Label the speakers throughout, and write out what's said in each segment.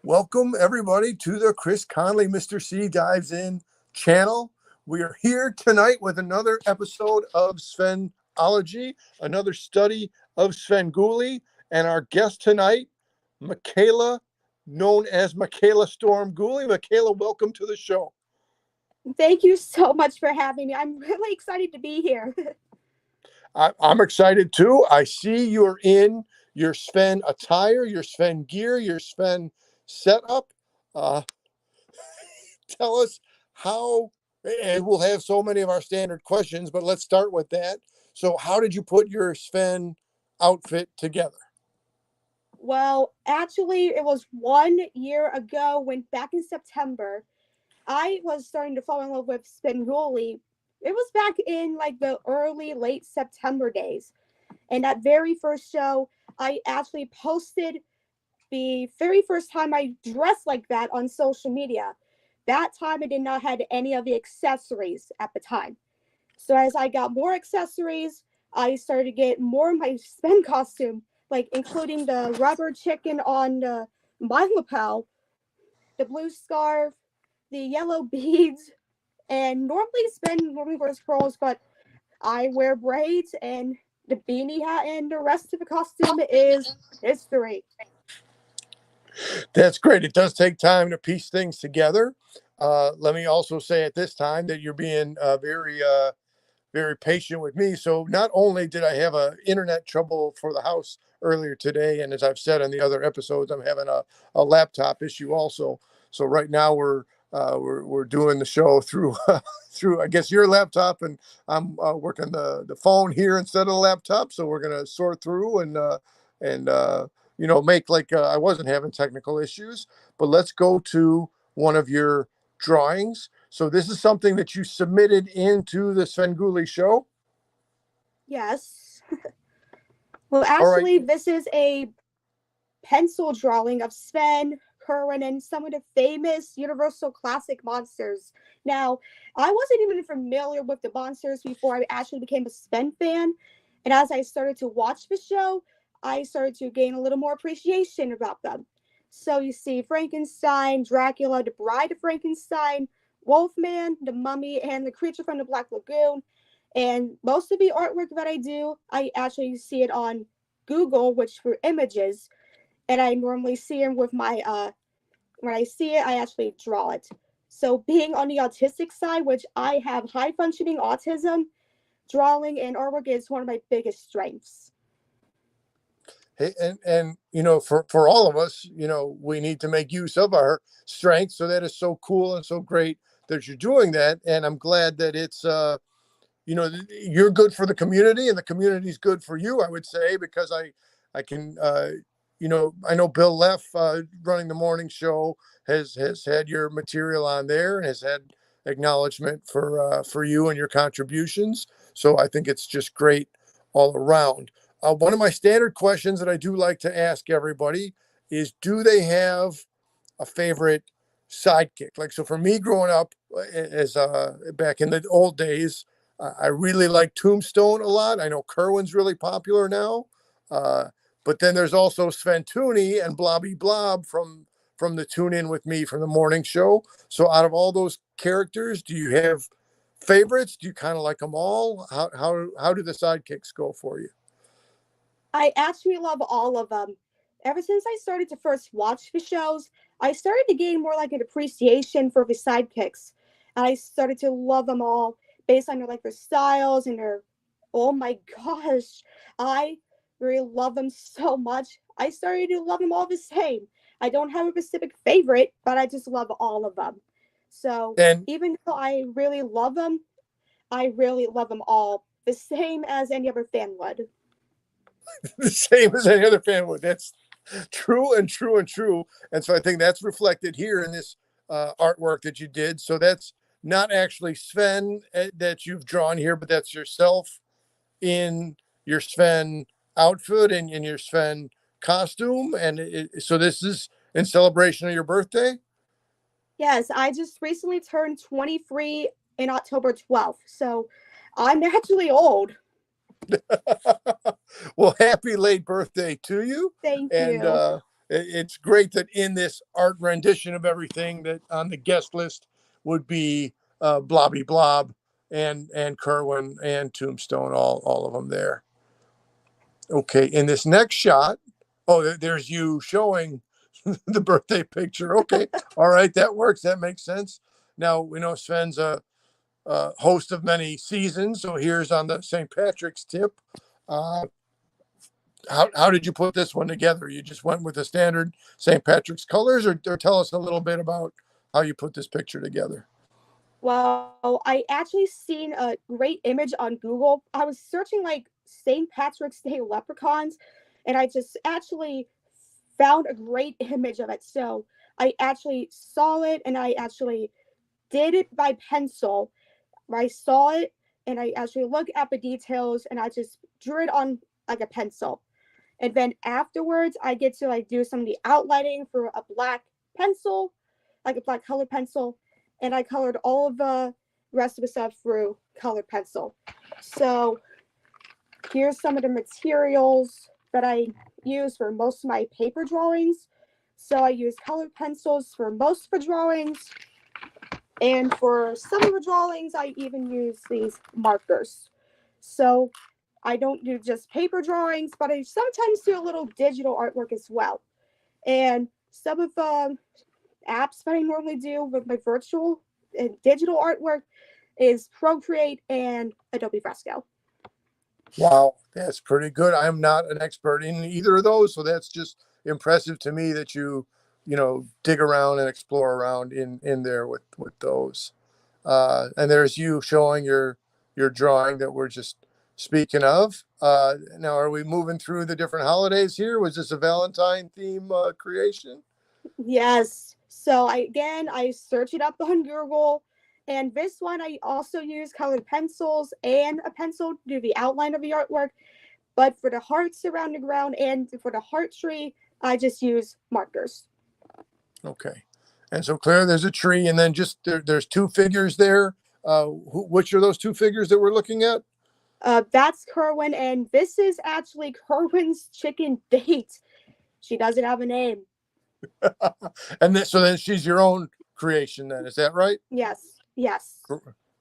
Speaker 1: Welcome everybody to the Chris Conley Mr. C Dives In channel. We are here tonight with another episode of Svenology, another study of Svengoolie, and our guest tonight, Makayla, known as Makayla Stormgoolie. Makayla, welcome to the show.
Speaker 2: Thank you so much for having me. I'm really excited to be here.
Speaker 1: I'm excited too. I see you're in your Sven attire, your Sven gear, your Sven setup. Uh, Tell us how, and we'll have so many of our standard questions, but let's start with that. So, how did you put your Sven outfit together?
Speaker 2: Well, actually, it was 1 year ago when back in September, I was starting to fall in love with Svengoolie. It was back in like the early, late September days. And that very first show, I actually posted the very first time I dressed like that on social media. That time I did not have any of the accessories at the time. So as I got more accessories, I started to get more of my Sven costume, like including the rubber chicken on my lapel, the blue scarf, the yellow beads, and normally Sven normally wears curls, but I wear braids and the beanie hat, and the rest of the costume is history.
Speaker 1: That's great. It does take time to piece things together. Let me also say at this time that you're being very patient with me. So not only did I have a internet trouble for the house earlier today, and as I've said on the other episodes, I'm having a laptop issue also. So right now we're doing the show through through I guess your laptop, and I'm working the phone here instead of the laptop. So we're gonna sort through and make like I wasn't having technical issues. But let's go to one of your drawings. So this is something that you submitted into the Svengoolie show.
Speaker 2: Yes. Well,
Speaker 1: All right.
Speaker 2: actually, this is a pencil drawing of Sven, Curran, and some of the famous Universal Classic monsters. Now, I wasn't even familiar with the monsters before I actually became a Sven fan. And as I started to watch the show, I started to gain a little more appreciation about them. So you see Frankenstein, Dracula, the Bride of Frankenstein, Wolfman, the Mummy, and the Creature from the Black Lagoon. And most of the artwork that I do, I actually see it on Google, which for images, and I normally see them with my when I see it, I actually draw it. So being on the autistic side, which I have high functioning autism, drawing and artwork is one of my biggest strengths.
Speaker 1: Hey, and for all of us, we need to make use of our strengths. So that is so cool and so great that you're doing that. And I'm glad that it's you're good for the community and the community's good for you, I would say, because I can I know Bill Leff, running the morning show, has had your material on there and has had acknowledgement for you and your contributions. So I think it's just great all around. One of my standard questions that I do like to ask everybody is, do they have a favorite sidekick? Like, so for me growing up as back in the old days, I really like Tombstone a lot. I know Kerwin's really popular now. But then there's also Svengoolie and Blobby Blob from the Tune In With Me from the morning show. So out of all those characters, do you have favorites? Do you kind of like them all? How do the sidekicks go for you?
Speaker 2: I actually love all of them. Ever since I started to first watch the shows, I started to gain more like an appreciation for the sidekicks. And I started to love them all based on their styles and their, oh my gosh, I really love them so much. I started to love them all the same. I don't have a specific favorite, but I just love all of them. So
Speaker 1: And
Speaker 2: even though I really love them, I really love them all the same as any other fan would.
Speaker 1: the same as any other fan would. That's true and true and true. And so I think that's reflected here in this artwork that you did. So that's not actually Sven that you've drawn here, but that's yourself in your Sven outfit and in your Sven costume. And so this is in celebration of your birthday.
Speaker 2: Yes, I just recently turned 23 in October 12th. So I'm actually old.
Speaker 1: Well, happy late birthday to you.
Speaker 2: Thank
Speaker 1: And
Speaker 2: you.
Speaker 1: it's great that in this art rendition of everything that on the guest list would be Blobby Blob and Kerwin and Tombstone, all of them there. Okay, in this next shot, oh, there's you showing the birthday picture. Okay, all right, that works. That makes sense. Now we know Sven's a host of many seasons, so here's on the St. Patrick's tip. Uh, how did you put this one together? You just went with the standard St. Patrick's colors, or tell us a little bit about how you put this picture together.
Speaker 2: Well, I actually seen a great image on Google. I was searching like St. Patrick's Day leprechauns, and I just actually found a great image of it. So I actually saw it, and I actually did it by pencil. I saw it, and I actually looked at the details, and I just drew it on like a pencil. And then afterwards, I get to like do some of the outlining for a black pencil, like a black colored pencil, and I colored all of the rest of the stuff through colored pencil. So here's some of the materials that I use for most of my paper drawings. So I use colored pencils for most of the drawings, and for some of the drawings, I even use these markers. So I don't do just paper drawings, but I sometimes do a little digital artwork as well. And some of the apps that I normally do with my virtual and digital artwork is Procreate and Adobe Fresco.
Speaker 1: Wow, that's pretty good. I'm not an expert in either of those, so that's just impressive to me that you dig around and explore around in there with those. And there's you showing your drawing that we're just speaking of. Now, are we moving through the different holidays here? Was this a Valentine theme creation?
Speaker 2: Yes. So I search it up on Google, and this one I also use colored pencils and a pencil to do the outline of the artwork. But for the hearts around the ground and for the heart tree, I just use markers.
Speaker 1: Okay. And so, Claire, there's a tree, and then just there's two figures there. Which are those two figures that we're looking at?
Speaker 2: That's Kerwin, and this is actually Kerwin's chicken date. She doesn't have a name.
Speaker 1: And so then she's your own creation, then, is that right?
Speaker 2: Yes. Yes.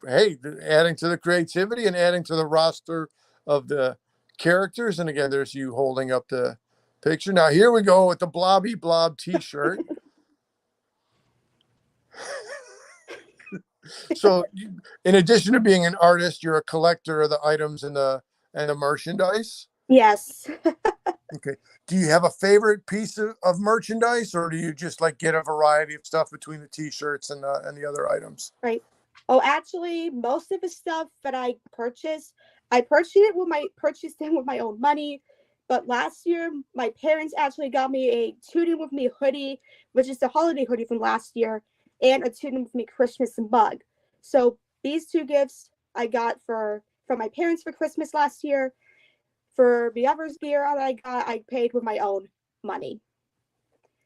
Speaker 1: Hey, adding to the creativity and adding to the roster of the characters. And again, there's you holding up the picture. Now here we go with the Blobby Blob t-shirt. So in addition to being an artist, you're a collector of the items and the merchandise.
Speaker 2: Yes.
Speaker 1: Okay. Do you have a favorite piece of merchandise, or do you just like get a variety of stuff between the t-shirts and the other items?
Speaker 2: Right. Oh, actually, most of the stuff that I purchased it with my own money. But last year, my parents actually got me a Tune With Me hoodie, which is the holiday hoodie from last year, and a Tune With Me Christmas mug. So these two gifts I got from my parents for Christmas last year. For the other gear that I got, I paid with my own money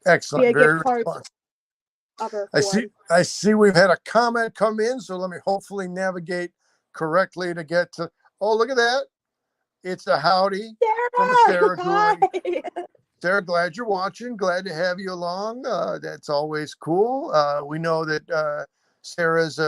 Speaker 1: Excellent.
Speaker 2: via gift
Speaker 1: Very
Speaker 2: cards.
Speaker 1: I see we've had a comment come in, so let me hopefully navigate correctly to get to. Oh, look at that. It's a howdy from a Sarah Goody. Sarah, glad you're watching. Glad to have you along. That's always cool. We know that Sarah's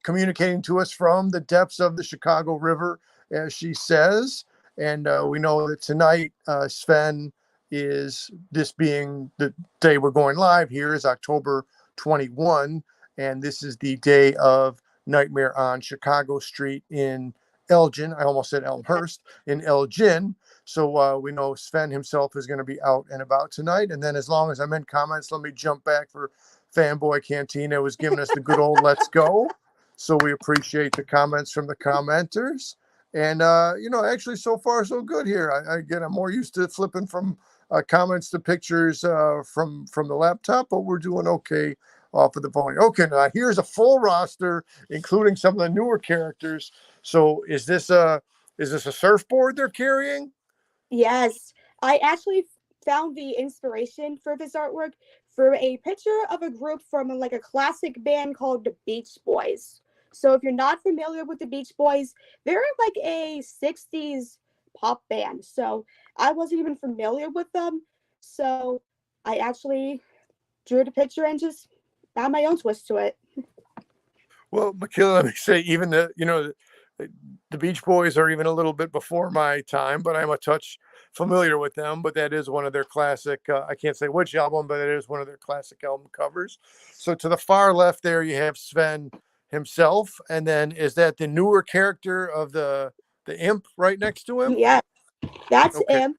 Speaker 1: communicating to us from the depths of the Chicago River, as she says. And we know that tonight, Sven, is this being the day we're going live here is October 21. And this is the day of Nightmare on Chicago Street in Elgin. I almost said Elmhurst in Elgin. So we know Sven himself is going to be out and about tonight. And then as long as I'm in comments, let me jump back for Fanboy Cantina was giving us the good old let's go. So we appreciate the comments from the commenters. And, actually so far so good here. I'm more used to flipping from comments to pictures from the laptop, but we're doing okay off of the phone. Okay, now here's a full roster, including some of the newer characters. So is this a surfboard they're carrying?
Speaker 2: Yes, I actually found the inspiration for this artwork for a picture of a group from like a classic band called the Beach Boys. So if you're not familiar with the Beach Boys, they're like a 60s pop band. So I wasn't even familiar with them. So I actually drew the picture and just add my own twist to it.
Speaker 1: Well, Makayla, let me say, even the Beach Boys are even a little bit before my time, but I'm a touch familiar with them. But that is one of their classic. I can't say which album, but it is one of their classic album covers. So to the far left there, you have Sven himself, and then is that the newer character of the imp right next to him?
Speaker 2: Yeah, that's
Speaker 1: Okay.
Speaker 2: him.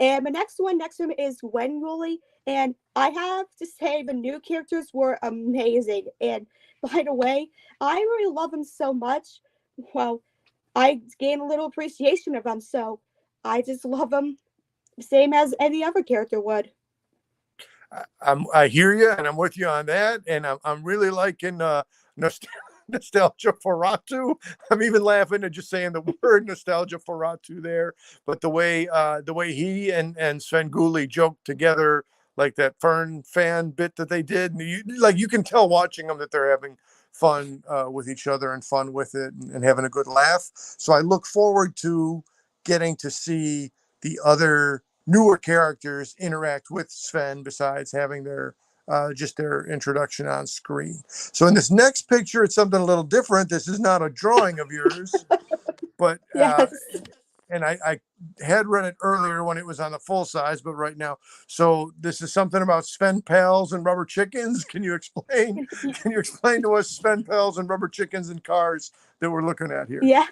Speaker 2: And the next one next to him is Svengoolie. And I have to say, the new characters were amazing. And by the way, I really love them so much. Well, I gain a little appreciation of them. So I just love them same as any other character would.
Speaker 1: I hear you, and I'm with you on that. And I'm really liking nostalgia for Ratu. I'm even laughing at just saying the word nostalgia for Ratu there. But the way he and Svengoolie joked together, like that Fern fan bit that they did, and you can tell watching them that they're having fun with each other and fun with it and having a good laugh. So I look forward to getting to see the other newer characters interact with Sven besides having their just their introduction on screen. So in this next picture, it's something a little different. This is not a drawing of yours, but
Speaker 2: Yes.
Speaker 1: and I had read it earlier when it was on the full size, but right now, so this is something about Sven pals and rubber chickens. Can you explain? Can you explain to us Sven pals and rubber chickens and cars that we're looking at here?
Speaker 2: Yeah.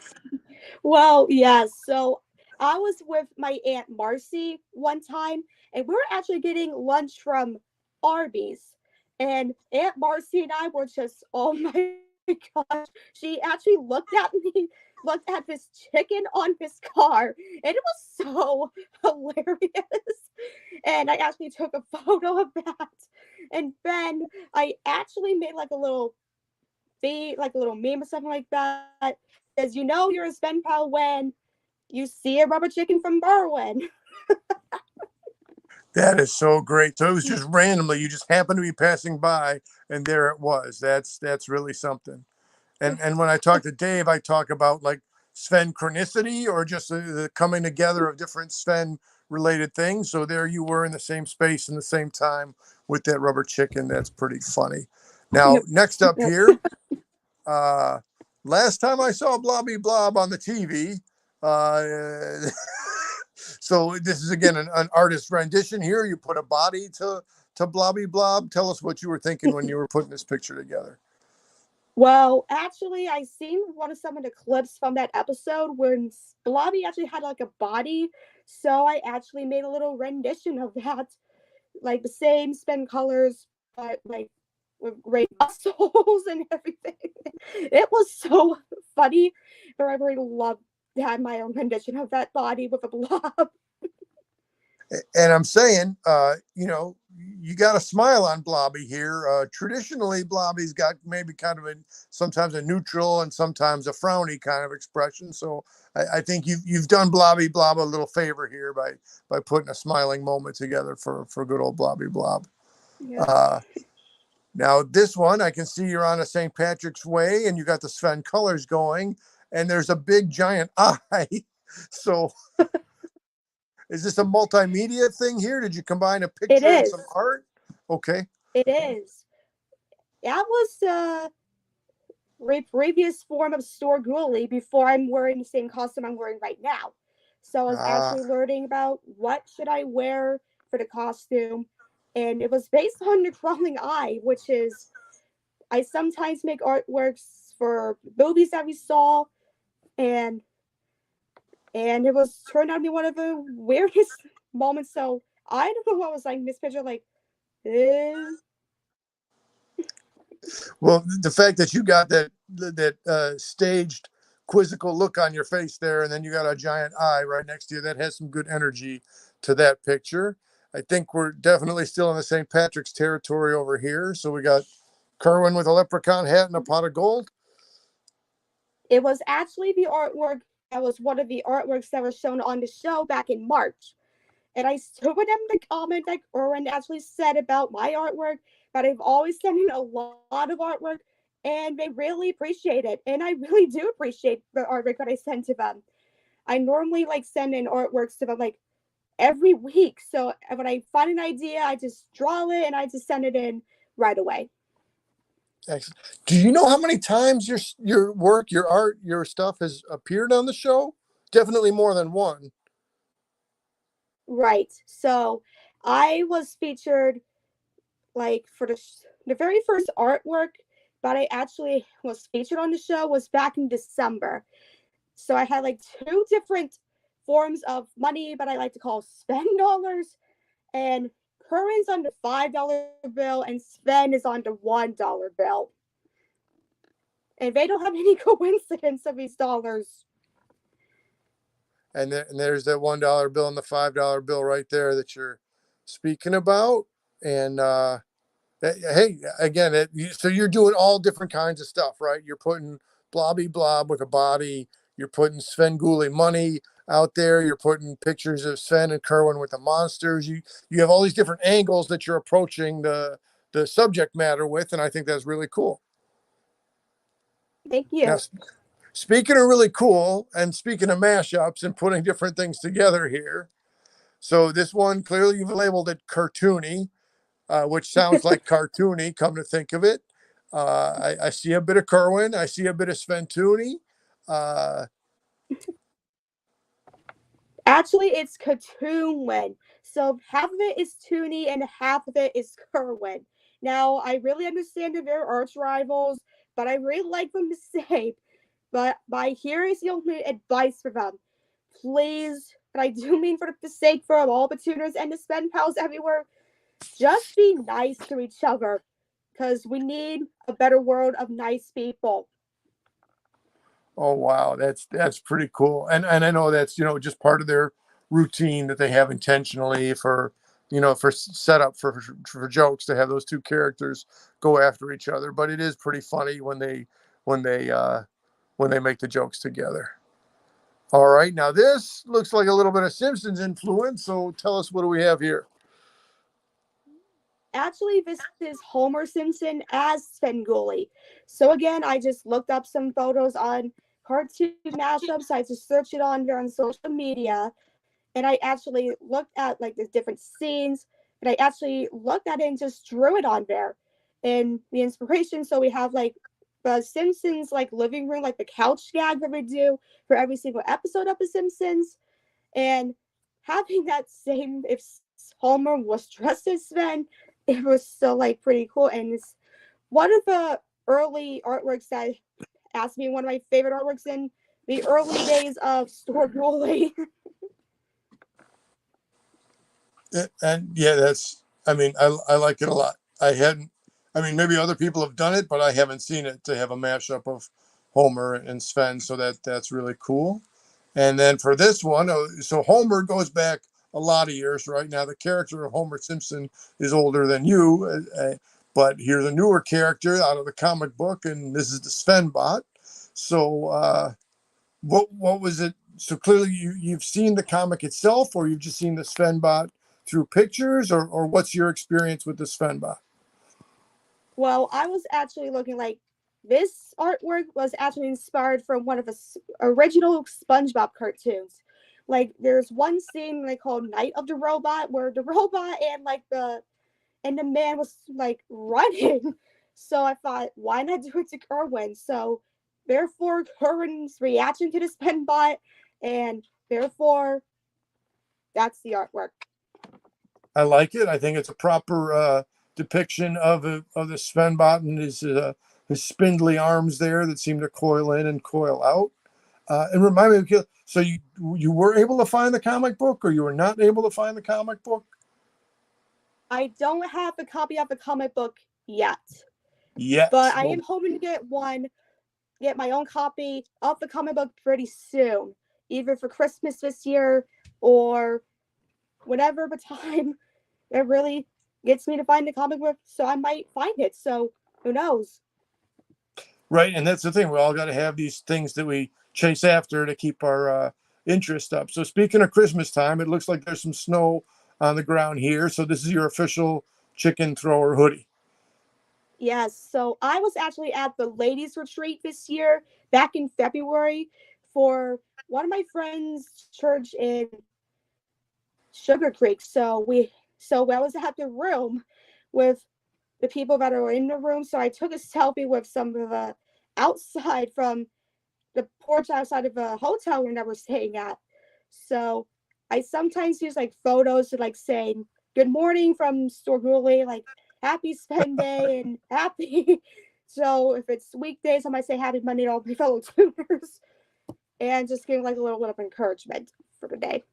Speaker 2: Well, yes. So I was with my Aunt Marcy one time, and we were actually getting lunch from Arby's. And Aunt Marcy and I were just, oh my gosh. She actually looked at me, looked at this chicken on his car, and it was so hilarious. And I actually took a photo of that. And then I actually made like a little like a little meme or something like that. Says, you know, you're a Sven pal when you see a rubber chicken from Berwyn.
Speaker 1: That is so great. So it was just randomly, you just happened to be passing by, and there it was. That's really something. And when I talk to Dave, I talk about like Sven chronicity or just the coming together of different Sven related things. So there you were in the same space in the same time with that rubber chicken. That's pretty funny. Now,
Speaker 2: Yep.
Speaker 1: next up here, uh, last time I saw Blobby Blob on the TV, uh, so this is again an artist rendition here. You put a body to Blobby Blob. Tell us what you were thinking when you were putting this picture together.
Speaker 2: Well, actually, I seen one of some of the clips from that episode when Blobby actually had like a body. So I actually made a little rendition of that, like the same spin colors, but like with great muscles and everything. It was so funny, but I really loved to have my own rendition of that body with a blob.
Speaker 1: And I'm saying, you got a smile on Blobby here. Traditionally, Blobby's got maybe kind of sometimes a neutral and sometimes a frowny kind of expression. So I think you've done Blobby Blob a little favor here by putting a smiling moment together for good old Blobby Blob.
Speaker 2: Yeah.
Speaker 1: Uh, Now this one, I can see you're on a St. Patrick's Way, and you got the Sven colors going, and there's a big giant eye. So is this a multimedia thing here? Did you combine a
Speaker 2: It
Speaker 1: picture and
Speaker 2: is.
Speaker 1: some art? Okay.
Speaker 2: It is. That was the previous form of Stormgoolie before I'm wearing the same costume I'm wearing right now. So I was
Speaker 1: Ah,
Speaker 2: actually learning about what should I wear for the costume, and it was based on the crawling eye, which is I sometimes make artworks for movies that we saw, and it was turned out to be one of the weirdest moments. So I don't know what was like in this picture, like, eh.
Speaker 1: well, the fact that you got that staged quizzical look on your face there, and then you got a giant eye right next to you, that has some good energy to that picture. I think we're definitely still in the St. Patrick's territory over here. So we got Kerwin with a leprechaun hat and a pot of gold.
Speaker 2: It was actually the artwork that was one of the artworks that was shown on the show back in March. And I still remember the comment like Erwin actually said about my artwork, that I've always sent in a lot of artwork and they really appreciate it. And I really do appreciate the artwork that I send to them. I normally like send in artworks to them like every week. So when I find an idea, I just draw it and I just send it in right away.
Speaker 1: Excellent. Do you know how many times your work, your art, your stuff has appeared on the show? Definitely more than one.
Speaker 2: Right. So I was featured like for the very first artwork that I actually was featured on the show was back in December. So I had like two different forms of money that I like to call spend dollars, and Curran's on the $5 bill and Sven is on the $1 bill. And they don't have any coincidence of these dollars.
Speaker 1: And there's that $1 bill and the $5 bill right there that you're speaking about. And hey, again, so you're doing all different kinds of stuff, right? You're putting Blobby Blob with a body. You're putting Svengoolie money out there. You're putting pictures of Sven and Kerwin with the monsters. You have all these different angles that you're approaching the subject matter with, and I think that's really cool.
Speaker 2: Thank
Speaker 1: Now,
Speaker 2: you.
Speaker 1: speaking of really cool, and speaking of mashups and putting different things together here, so this one clearly you've labeled it cartoony, which sounds like cartoony. Come to think of it, I see a bit of Kerwin, I see a bit of Svengoolie. Uh,
Speaker 2: Actually, it's Katoonwin. So half of it is Toonie and half of it is Kerwin. Now, I really understand that they're arch rivals, but I really like them the same. But here is the only advice for them. Please, and I do mean for the sake for all the tuners and the spend pals everywhere, just be nice to each other. Because we need a better world of nice people.
Speaker 1: oh wow, that's pretty cool, and I know that's just part of their routine that they have intentionally for for setup for jokes to have those two characters go after each other. But it is pretty funny when they uh, when they make the jokes together. All right, now this looks like a little bit of Simpsons influence. So tell us, what do we have here?
Speaker 2: Actually, this is Homer Simpson as Svengoolie. So again, I just looked up some photos on cartoon mashups. I just searched it on there on social media, and I actually looked at like the different scenes, and I actually looked at it and just drew it on there. And the inspiration, so we have like the Simpsons like living room, like the couch gag that we do for every single episode of The Simpsons, and having that same if Homer was dressed as Sven, it was still like pretty cool. And it's one of the early artworks that asked me one of my favorite artworks in the early days of Stormgoolie.
Speaker 1: And yeah, I mean, I like it a lot. I hadn't, I mean, maybe other people have done it, but I haven't seen it to have a mashup of Homer and Sven. So that's really cool. And then for this one, so Homer goes back a lot of years. Right now, the character of Homer Simpson is older than you, but here's a newer character out of the comic book, and this is the Sven bot. So, what was it? So clearly, you've seen the comic itself, or you've just seen the Sven bot through pictures, or what's your experience with the Sven bot?
Speaker 2: Well, I was actually looking like this artwork was actually inspired from one of the original SpongeBob cartoons. Like there's one scene they call Night of the Robot where the robot and the man was like running. So I thought, why not do it to Kerwin? So therefore Kerwin's reaction to the spin bot, and therefore that's the artwork.
Speaker 1: I like it. I think it's a proper depiction of the Sven bot and his spindly arms there that seem to coil in and coil out. And remind me, so you were able to find the comic book, or you were not able to find the comic book?
Speaker 2: I don't have a copy of the comic book yet.
Speaker 1: Yes.
Speaker 2: But I am hoping to get my own copy of the comic book pretty soon, either for Christmas this year or whenever the time it really gets me to find the comic book. So I might find it. So who knows?
Speaker 1: Right, and that's the thing. We all got to have these things that we chase after to keep our interest up. So speaking of Christmas time, it looks like there's some snow on the ground here. So this is your official chicken thrower hoodie.
Speaker 2: Yes. So I was actually at the ladies' retreat this year, back in February, for one of my friends' church in Sugar Creek. So I always have the room with the people that are in the room. So I took a selfie with some of the outside from the porch outside of a hotel room that we're staying at. So I sometimes use like photos to like saying good morning from Stormgoolie, like happy spend day and happy. So if it's weekdays, I might say happy Monday to all my fellow tuners and just give like a little bit of encouragement for the day.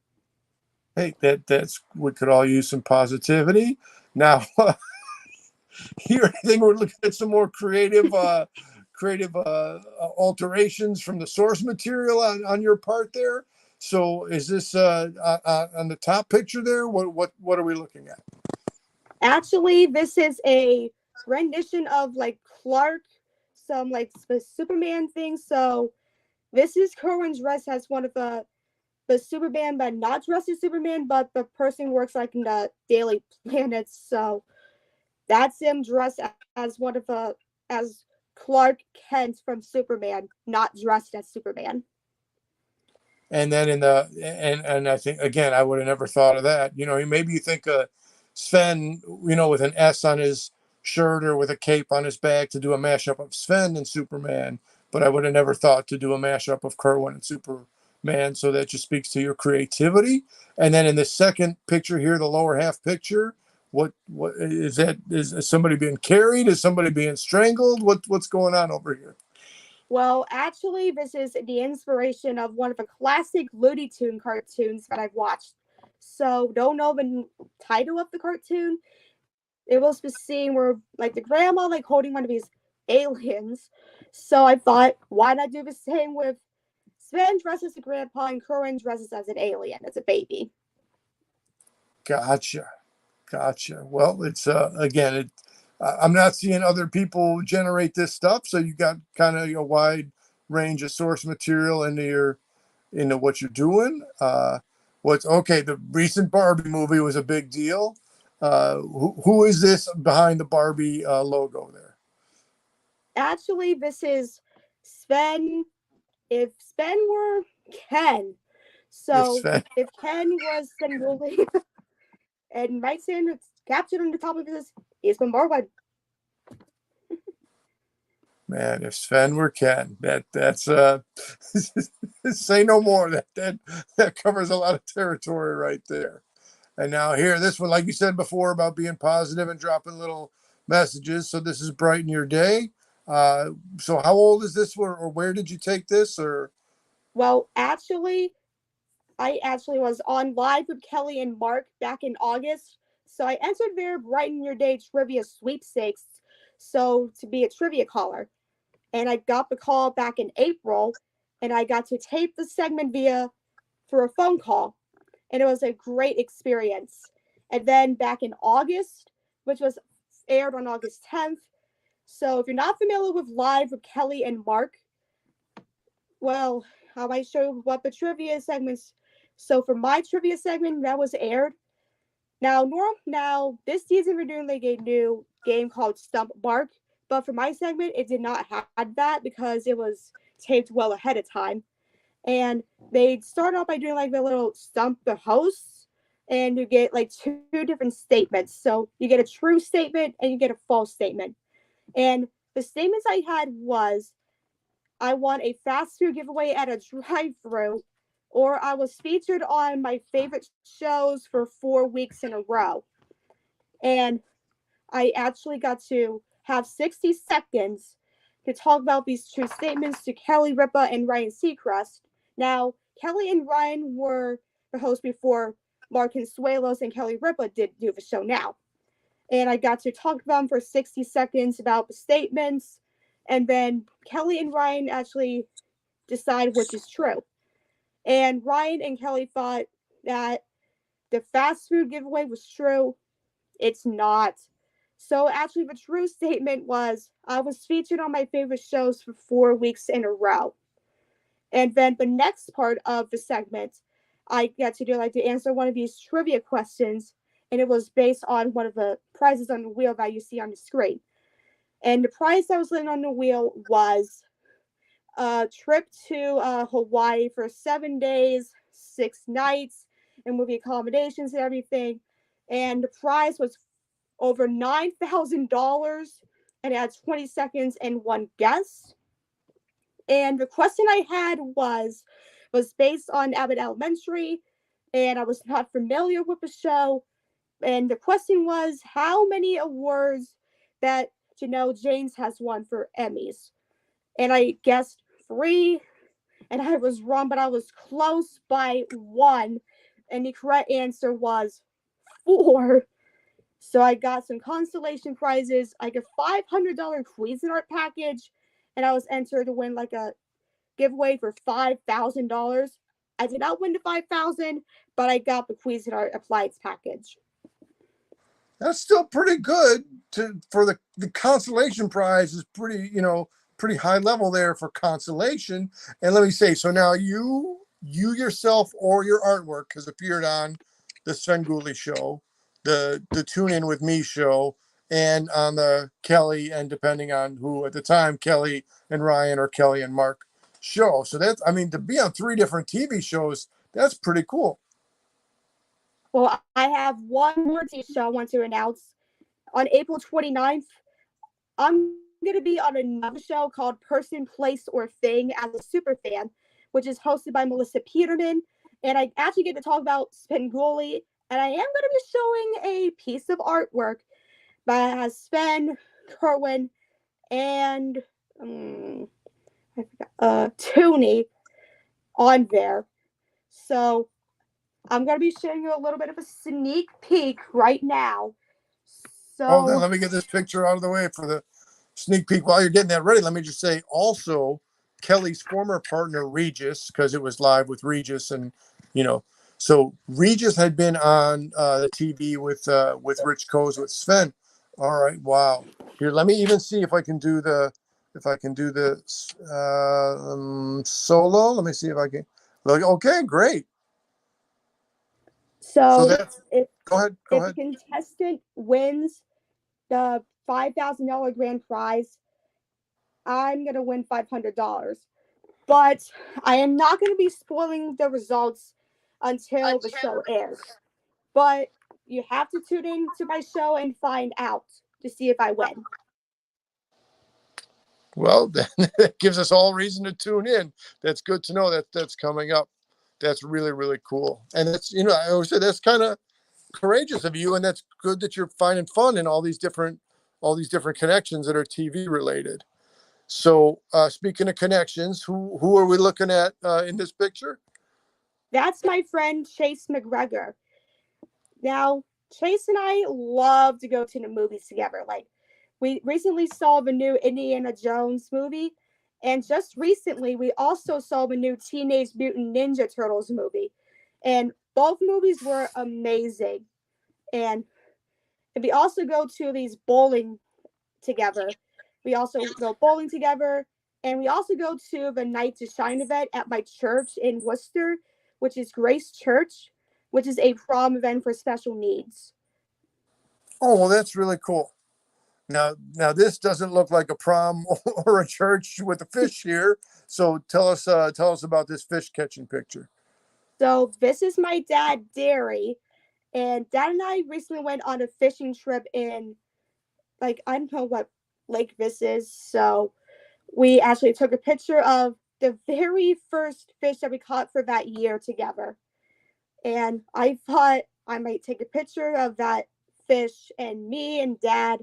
Speaker 1: Hey, that's we could all use some positivity. Now, here I think we're looking at some more creative alterations from the source material on your part there. So is this on the top picture there? What are we looking at?
Speaker 2: Actually, this is a rendition of like Clark, some like Superman things. So this is Kerwin's dress as one of the Superman, but not dressed as Superman, but the person works like in the Daily Planets. So that's him dressed as one of the as Clark Kent from Superman, not dressed as Superman.
Speaker 1: And then and I think again I would have never thought of that. Maybe you think Sven, with an S on his shirt or with a cape on his back to do a mashup of Sven and Superman, but I would have never thought to do a mashup of Kerwin and Superman. So that just speaks to your creativity. And then in the second picture here, the lower half picture, what is that? Is somebody being carried? Is somebody being strangled? What's going on over here?
Speaker 2: Well, actually, this is the inspiration of one of the classic Looney Tune cartoons that I've watched. So, don't know the title of the cartoon. It was the scene where, like, the grandma, like, holding one of these aliens. So I thought, why not do the same with Sven dresses as a grandpa and Corin dresses as an alien, as a baby.
Speaker 1: Gotcha. Well, it's again, I'm not seeing other people generate this stuff, so you got kind of a wide range of source material into what you're doing. What's okay? The recent Barbie movie was a big deal. Who is this behind the Barbie logo there?
Speaker 2: Actually, this is Sven. If Sven were Ken,
Speaker 1: If
Speaker 2: so
Speaker 1: Sven,
Speaker 2: if Ken was Svengoolie, and my saying it's captured on the top of his, he's been Barbie.
Speaker 1: man, if Sven were Ken, that's say no more. That covers a lot of territory right there. And now here, this one, like you said before, about being positive and dropping little messages. So this is brighten your day. So how old is this, or where did you take this? Or
Speaker 2: Well, actually, I actually was on live with Kelly and Mark back in August. So I entered their Brighten Your Day trivia sweepstakes. So to be a trivia caller. And I got the call back in April and I got to tape the segment for a phone call. And it was a great experience. And then back in August, which was aired on August 10th. So if you're not familiar with Live with Kelly and Mark, well, I might show you what the trivia segments. So for my trivia segment that was aired, now this season we're doing like a new game called Stump Mark, but for my segment it did not have that because it was taped well ahead of time. And they start off by doing like the little stump the hosts, and you get like two different statements. So you get a true statement and you get a false statement. And the statements I had was I won a fast food giveaway at a drive-through, or I was featured on my favorite shows for 4 weeks in a row. And I actually got to have 60 seconds to talk about these true statements to Kelly Ripa and Ryan Seacrest. Now, Kelly and Ryan were the hosts before Mark Consuelos and Kelly Ripa did do the show now. And I got to talk to them for 60 seconds about the statements. And then Kelly and Ryan actually decide which is true. And Ryan and Kelly thought that the fast food giveaway was true. It's not. So actually, the true statement was I was featured on my favorite shows for 4 weeks in a row. And then the next part of the segment, I got to do like to answer one of these trivia questions, and it was based on one of the prizes on the wheel that you see on the screen. And the prize that was laying on the wheel was a trip to Hawaii for 7 days, 6 nights, and movie accommodations and everything. And the prize was over $9,000, and it had 20 seconds and one guess. And the question I had was based on Abbott Elementary, and I was not familiar with the show. And the question was, how many awards that Janelle James has won for Emmys? And I guessed 3, and I was wrong, but I was close by 1. And the correct answer was 4. So I got some consolation prizes, like a $500 Cuisinart package, and I was entered to win like a giveaway for $5,000. I did not win the 5,000, but I got the Cuisinart Applieds package.
Speaker 1: That's still pretty good for the consolation prize is pretty, pretty high level there for consolation. And let me say, so now you yourself or your artwork has appeared on the Svengoolie show, the Tune In With Me show, and on the Kelly, and depending on who at the time, Kelly and Ryan or Kelly and Mark show. So that's, I mean, to be on 3 different TV shows, that's pretty cool.
Speaker 2: Well, I have one more TV show I want to announce. On April 29th, I'm going to be on another show called Person, Place, or Thing as a super fan, which is hosted by Melissa Peterman. And I actually get to talk about Svengoolie. And I am going to be showing a piece of artwork that has Sven, Kerwin, and Toonie on there. So I'm going to be showing you a little bit of a sneak peek right now. So,
Speaker 1: then let me get this picture out of the way for the sneak peek. While you're getting that ready, let me just say also Kelly's former partner Regis, because it was live with Regis, and so Regis had been on the TV with Rich Coes with Sven. All right, wow. Here, let me even see if I can do the solo. Let me see if I can. Okay, great.
Speaker 2: So
Speaker 1: that's go ahead.
Speaker 2: If the contestant wins the $5,000 grand prize, I'm going to win $500. But I am not going to be spoiling the results until the show airs. But you have to tune in to my show and find out to see if I win.
Speaker 1: Well, that gives us all reason to tune in. That's good to know that that's coming up. That's really, really cool. And that's, I always say that's kind of courageous of you, and that's good that you're finding fun in all these different connections that are TV related. So speaking of connections, who are we looking at in this picture?
Speaker 2: That's my friend Chase McGregor. Now, Chase and I love to go to the movies together. Like, we recently saw the new Indiana Jones movie, and just recently we also saw the new Teenage Mutant Ninja Turtles movie. And both movies were amazing. And we also go to these bowling together. We also go bowling together, and we also go to the Night to Shine event at my church in Worcester, which is Grace Church, which is a prom event for special needs.
Speaker 1: Oh, well, that's really cool. Now this doesn't look like a prom or a church with a fish here. So tell us about this fish catching picture.
Speaker 2: So this is my dad, Derry, and Dad and I recently went on a fishing trip in, like, I don't know what lake this is. So we actually took a picture of the very first fish that we caught for that year together. And I thought I might take a picture of that fish and me and Dad.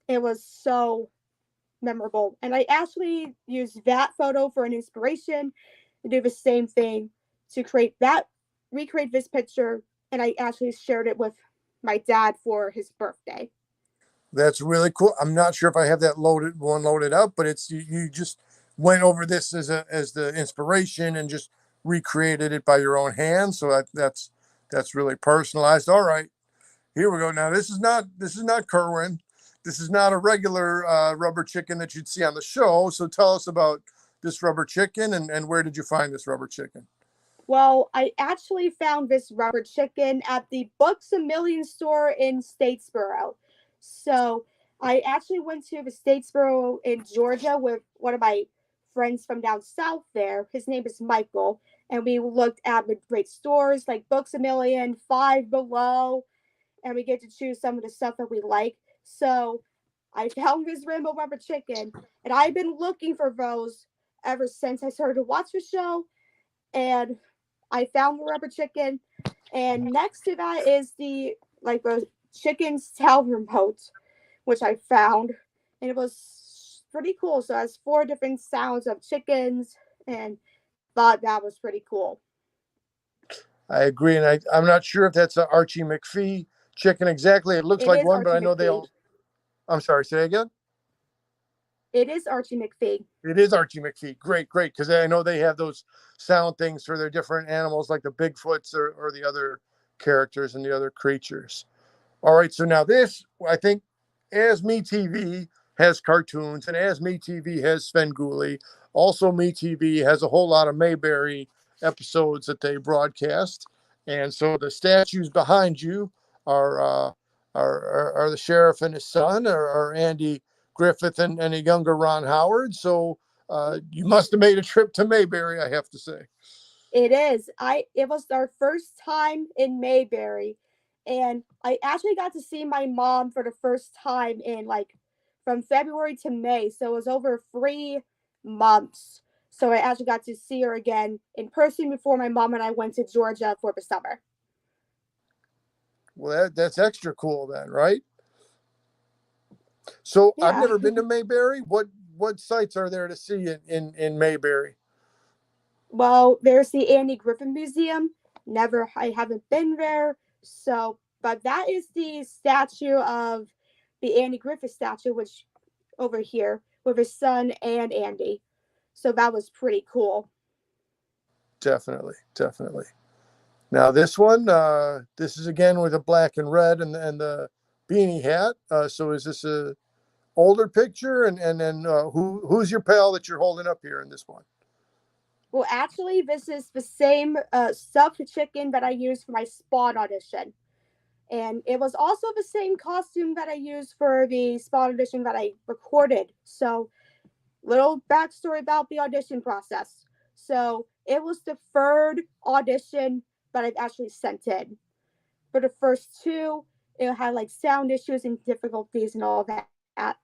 Speaker 2: It was so memorable. And I actually used that photo for an inspiration to do the same thing to recreate this picture. And I actually shared it with my dad for his birthday.
Speaker 1: That's really cool. I'm not sure if I have that loaded up, but it's you just went over this as the inspiration and just recreated it by your own hand. So that's really personalized. All right, here we go. Now this is not Kerwin. This is not a regular rubber chicken that you'd see on the show. So tell us about this rubber chicken, and where did you find this rubber chicken?
Speaker 2: Well, I actually found this rubber chicken at the Books A Million store in Statesboro. So I actually went to the Statesboro in Georgia with one of my friends from down south there. His name is Michael. and we looked at great stores like Books a Million, Five Below, and we get to choose some of the stuff that we like. So I found this rainbow rubber chicken, and I've been looking for those ever since I started to watch the show. And I found the rubber chicken, and next to that is the like a chicken sound remote, which I found, and it was pretty cool. So it has four different sounds of chickens, and thought that was pretty cool.
Speaker 1: I agree, and I'm not sure if that's a Archie McPhee chicken exactly. It looks
Speaker 2: It
Speaker 1: like
Speaker 2: is
Speaker 1: one, but
Speaker 2: Archie
Speaker 1: I know they
Speaker 2: McPhee.
Speaker 1: all. I'm sorry. Say again.
Speaker 2: It is Archie McPhee.
Speaker 1: It is Archie McPhee. Great, great. Because I know they have those sound things for their different animals, like the Bigfoots or the other characters and the other creatures. All right. So now this, I think, as MeTV has cartoons and as MeTV has Svengoolie, also MeTV has a whole lot of Mayberry episodes that they broadcast. And so the statues behind you are are the sheriff and his son, or Andy Griffith and a younger Ron Howard. So you must have made a trip to Mayberry, I have to say.
Speaker 2: It is. It was our first time in Mayberry, and I actually got to see my mom for the first time in like from February to May. So it was over 3 months. So I actually got to see her again in person before my mom and I went to Georgia for the summer.
Speaker 1: Well, that's extra cool then, right? So I've
Speaker 2: Yeah.
Speaker 1: never been to Mayberry. What sites are there to see in Mayberry?
Speaker 2: Well, there's the Andy Griffin Museum. I haven't been there. So, but that is the statue of the Andy Griffith statue, which over here with his son and Andy. So that was pretty cool.
Speaker 1: Definitely, definitely. Now this one, this is again with a black and red and the beanie hat. So is this a older picture? And then who's your pal that you're holding up here in this one?
Speaker 2: Well, actually, this is the same stuffed chicken that I used for my Spawn audition. And it was also the same costume that I used for the Spawn audition that I recorded. So little backstory about the audition process. So it was the third audition that I've actually sent in. For the first two, it had like sound issues and difficulties and all that.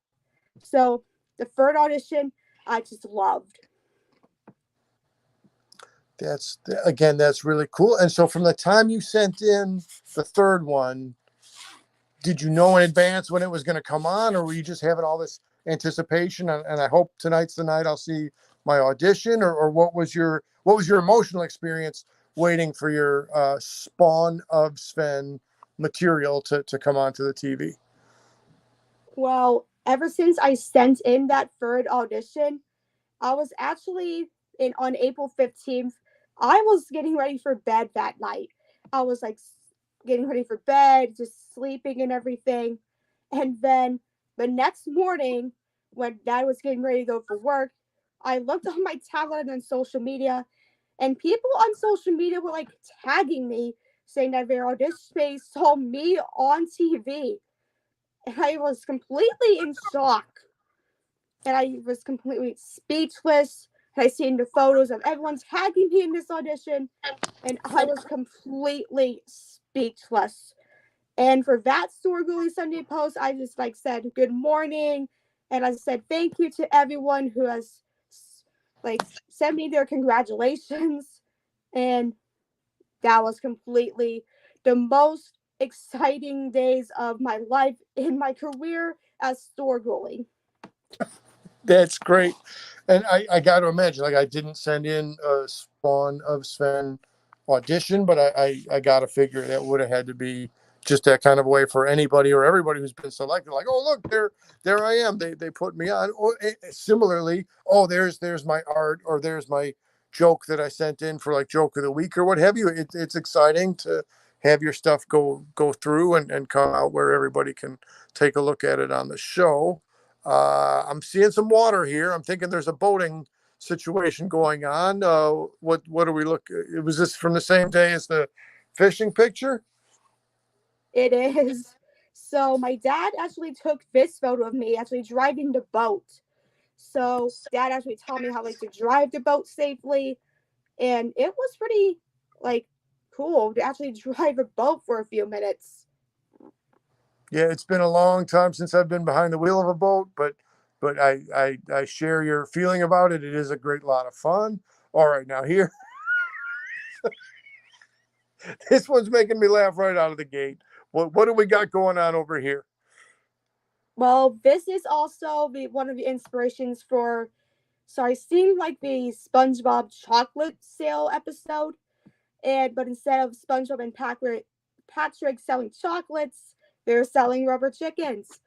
Speaker 2: So the third audition, I just loved.
Speaker 1: That's again, that's really cool. And so from the time you sent in the third one, did you know in advance when it was going to come on, or were you just having all this anticipation? And I hope tonight's the night I'll see my audition, or what was your emotional experience waiting for your Spawn of Sven material to come onto the TV?
Speaker 2: Well, ever since I sent in that third audition, I was actually in on April 15th. I was getting ready for bed that night. I was like getting ready for bed, just sleeping and everything. And then the next morning, when Dad was getting ready to go for work, I looked on my tablet and on social media, and people on social media were like tagging me, saying that their audition space saw me on TV. And I was completely in shock. And I was completely speechless. And I seen the photos of everyone tagging me in this audition, and I was completely speechless. And for that Stormgoolie Sunday post, I just like said good morning, and I said thank you to everyone who has like sent me their congratulations, and that was completely the most exciting days of my life in my career as Stormgoolie.
Speaker 1: That's great. And I got to imagine, like, I didn't send in a Spawn of Sven audition, but I got to figure that would have had to be just that kind of way for anybody or everybody who's been selected. Like, oh, look, there I am. They put me on. Or similarly, oh, there's my art, or there's my joke that I sent in for like joke of the week or what have you. It's exciting to have your stuff go through and come out where everybody can take a look at it on the show. I'm seeing some water here. I'm thinking there's a boating situation going on. What do we look? Was this from the same day as the fishing picture?
Speaker 2: It is. So my dad actually took this photo of me actually driving the boat. So dad actually taught me how like to drive the boat safely. and it was pretty like cool to actually drive a boat for a few minutes.
Speaker 1: Yeah, it's been a long time since I've been behind the wheel of a boat, but I share your feeling about it. It is a great lot of fun. All right, now here, this one's making me laugh right out of the gate. What do we got going on over here?
Speaker 2: Well, this is also one of the inspirations for. So I seen like the SpongeBob chocolate sale episode, and but instead of SpongeBob and Patrick selling chocolates, they're selling rubber chickens.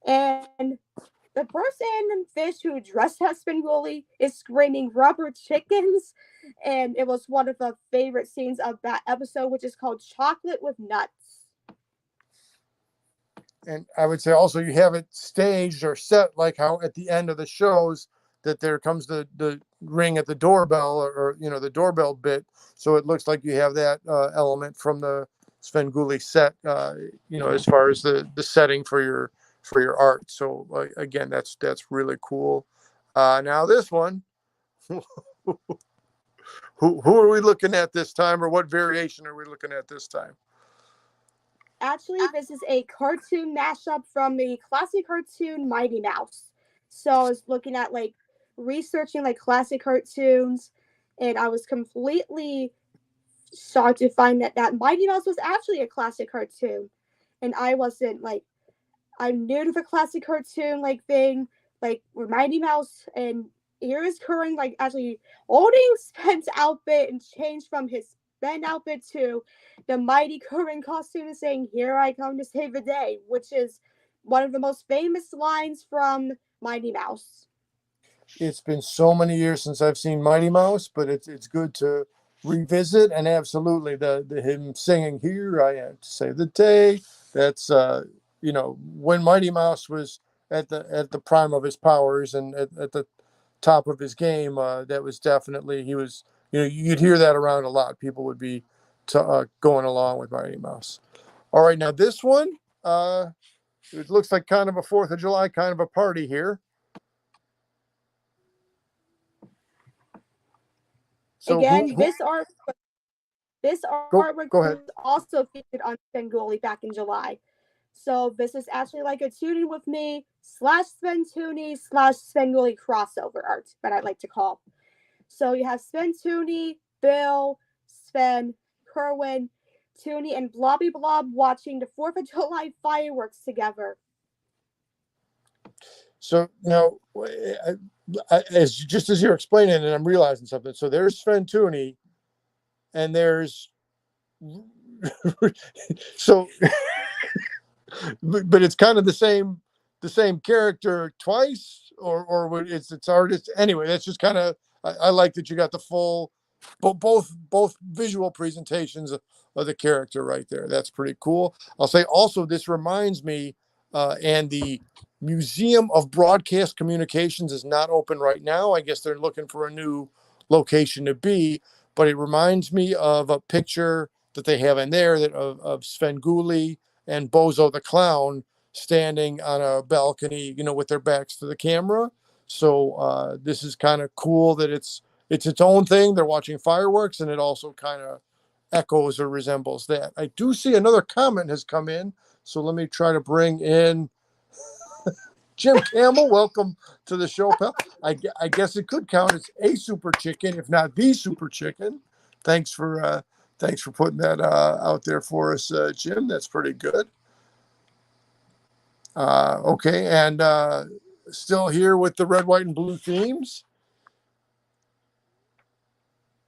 Speaker 2: And the person and fish who dressed as Svengoolie is screaming rubber chickens. And it was one of the favorite scenes of that episode, which is called Chocolate with Nuts.
Speaker 1: And I would say also you have it staged or set like how at the end of the shows that there comes the ring at the doorbell or the doorbell bit. So it looks like you have that element from the Svengoolie set, as far as the setting for your art. So again, that's really cool. Now this one, who are we looking at this time, or what variation are we looking at this time?
Speaker 2: Actually, this is a cartoon mashup from the classic cartoon Mighty Mouse. So I was looking at like researching like classic cartoons, and I was completely shocked to find that Mighty Mouse was actually a classic cartoon, and I wasn't like I'm new to the classic cartoon like thing, like with Mighty Mouse, and here is Curran like actually holding Sven's outfit and changed from his Sven outfit to the mighty Curran costume and saying, "Here I come to save the day," which is one of the most famous lines from Mighty Mouse.
Speaker 1: It's been so many years since I've seen Mighty Mouse, but it's good to revisit. And absolutely, the him singing "Here I am to save the day." That's when Mighty Mouse was at the prime of his powers and at the top of his game. That was definitely he was. You'd hear that around a lot. People would be going along with Mighty Mouse. All right, now this one, it looks like kind of a Fourth of July kind of a party here. So
Speaker 2: Again,
Speaker 1: who
Speaker 2: this
Speaker 1: go
Speaker 2: artwork
Speaker 1: go
Speaker 2: was
Speaker 1: ahead.
Speaker 2: also featured on Svengoolie back in July. So this is actually like a Toonie with me slash Sven Toonie slash Svengoolie crossover art that I like to call. So you have Sven Toonie, Bill, Sven, Kerwin, Toonie, and Blobby Blob watching the 4th of July fireworks together.
Speaker 1: So now, as just as you're explaining it, I'm realizing something. So there's Sven Tooney, and there's so, but it's kind of the same character twice, or it's artist anyway. That's just kind of I like that you got the full, both visual presentations of the character right there. That's pretty cool. I'll say also this reminds me, and the Museum of Broadcast Communications is not open right now. I guess they're looking for a new location to be, but it reminds me of a picture that they have in there of Svengoolie and Bozo the Clown standing on a balcony, with their backs to the camera. So this is kind of cool that it's its own thing. They're watching fireworks, and it also kind of echoes or resembles that. I do see another comment has come in, so let me try to bring in Jim Campbell. Welcome to the show, pal. I guess it could count as a super chicken, if not the super chicken. Thanks for putting that out there for us, Jim. That's pretty good. Okay, and still here with the red, white, and blue themes.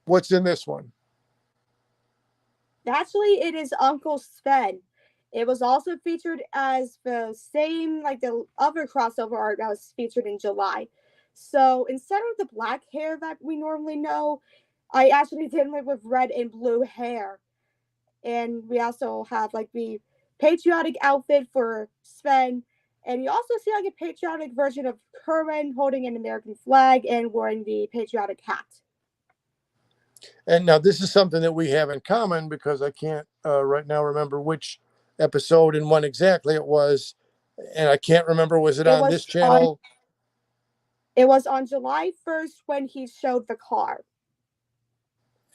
Speaker 1: What's in this one?
Speaker 2: Actually, it is Uncle Sven. It was also featured as the same, like the other crossover art that was featured in July. So instead of the black hair that we normally know, I actually did it with red and blue hair. And we also have like the patriotic outfit for Sven. And you also see like a patriotic version of Kerwin holding an American flag and wearing the patriotic hat.
Speaker 1: And now this is something that we have in common because I can't right now remember which episode and when exactly it was, and I can't remember, was it
Speaker 2: It
Speaker 1: on
Speaker 2: was
Speaker 1: this
Speaker 2: on
Speaker 1: channel?
Speaker 2: it was on July 1st when he showed the car.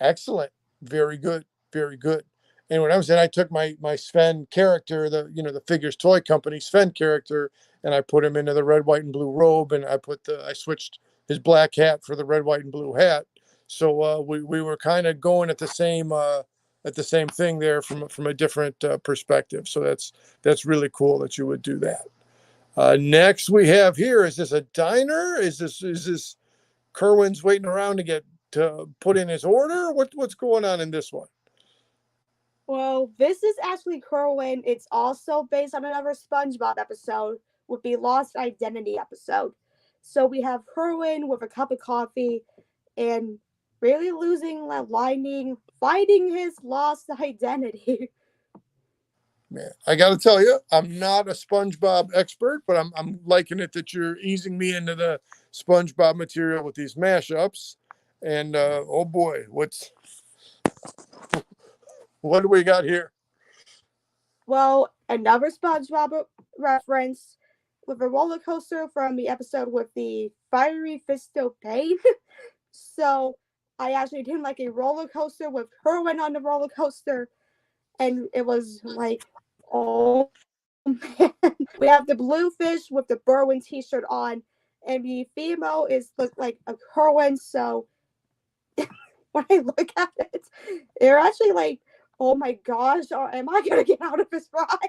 Speaker 1: Excellent. Very good. Very good. And when I was in, I took my Sven character, the figures toy company Sven character, and I put him into the red, white, and blue robe, and I switched his black hat for the red, white, and blue hat. So we were kind of going at the same thing there from a different perspective. So that's really cool that you would do that. Next we have here, is this a diner? Is this Kerwin's waiting around to get to put in his order? What's going on in this one?
Speaker 2: Well, this is actually Kerwin. It's also based on another SpongeBob episode, with the Lost Identity episode. So we have Kerwin with a cup of coffee and really losing that lining, finding his lost identity.
Speaker 1: Man, I got to tell you, I'm not a SpongeBob expert, but I'm liking it that you're easing me into the SpongeBob material with these mashups. And oh boy, what do we got here?
Speaker 2: Well, another SpongeBob reference with a roller coaster from the episode with the fiery fist of pain. So I actually did like a roller coaster with Kerwin on the roller coaster, and it was like, oh man. We have the blue fish with the Berwin t-shirt on, and the female is look like a Kerwin. So when I look at it, they're actually like, oh my gosh, am I gonna get out of this ride?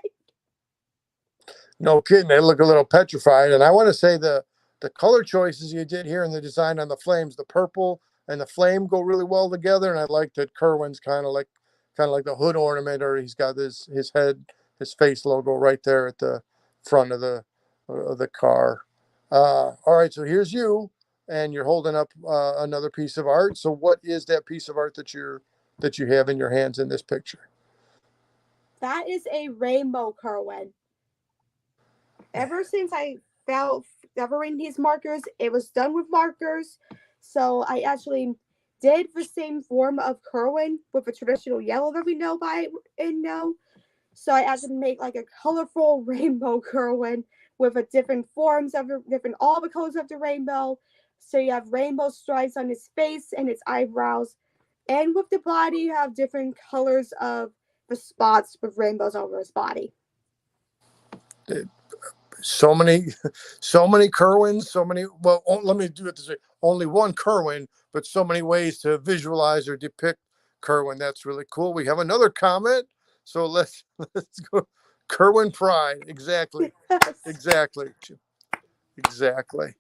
Speaker 1: No kidding, they look a little petrified. And I want to say the color choices you did here in the design on the flames, the purple and the flame go really well together. And I like that Kerwin's kind of like the hood ornament, or he's got his face logo right there at the front of the car. All right, so here's you, and you're holding up another piece of art. So what is that piece of art that you have in your hands in this picture?
Speaker 2: That is a rainbow Kerwin. Ever since I found discovering these markers, it was done with markers. So I actually did the same form of Kerwin with the traditional yellow that we know by and know. So I actually make like a colorful rainbow Kerwin with a different forms of different all the colors of the rainbow. So you have rainbow stripes on his face and his eyebrows. And with the body, you have different colors of the spots with rainbows over his body.
Speaker 1: So many, so many Kerwins, so many. Well, let me do it this way: only one Kerwin, but so many ways to visualize or depict Kerwin. That's really cool. We have another comment, so let's go. Kerwin Pride, exactly,
Speaker 2: Yes.
Speaker 1: exactly, exactly.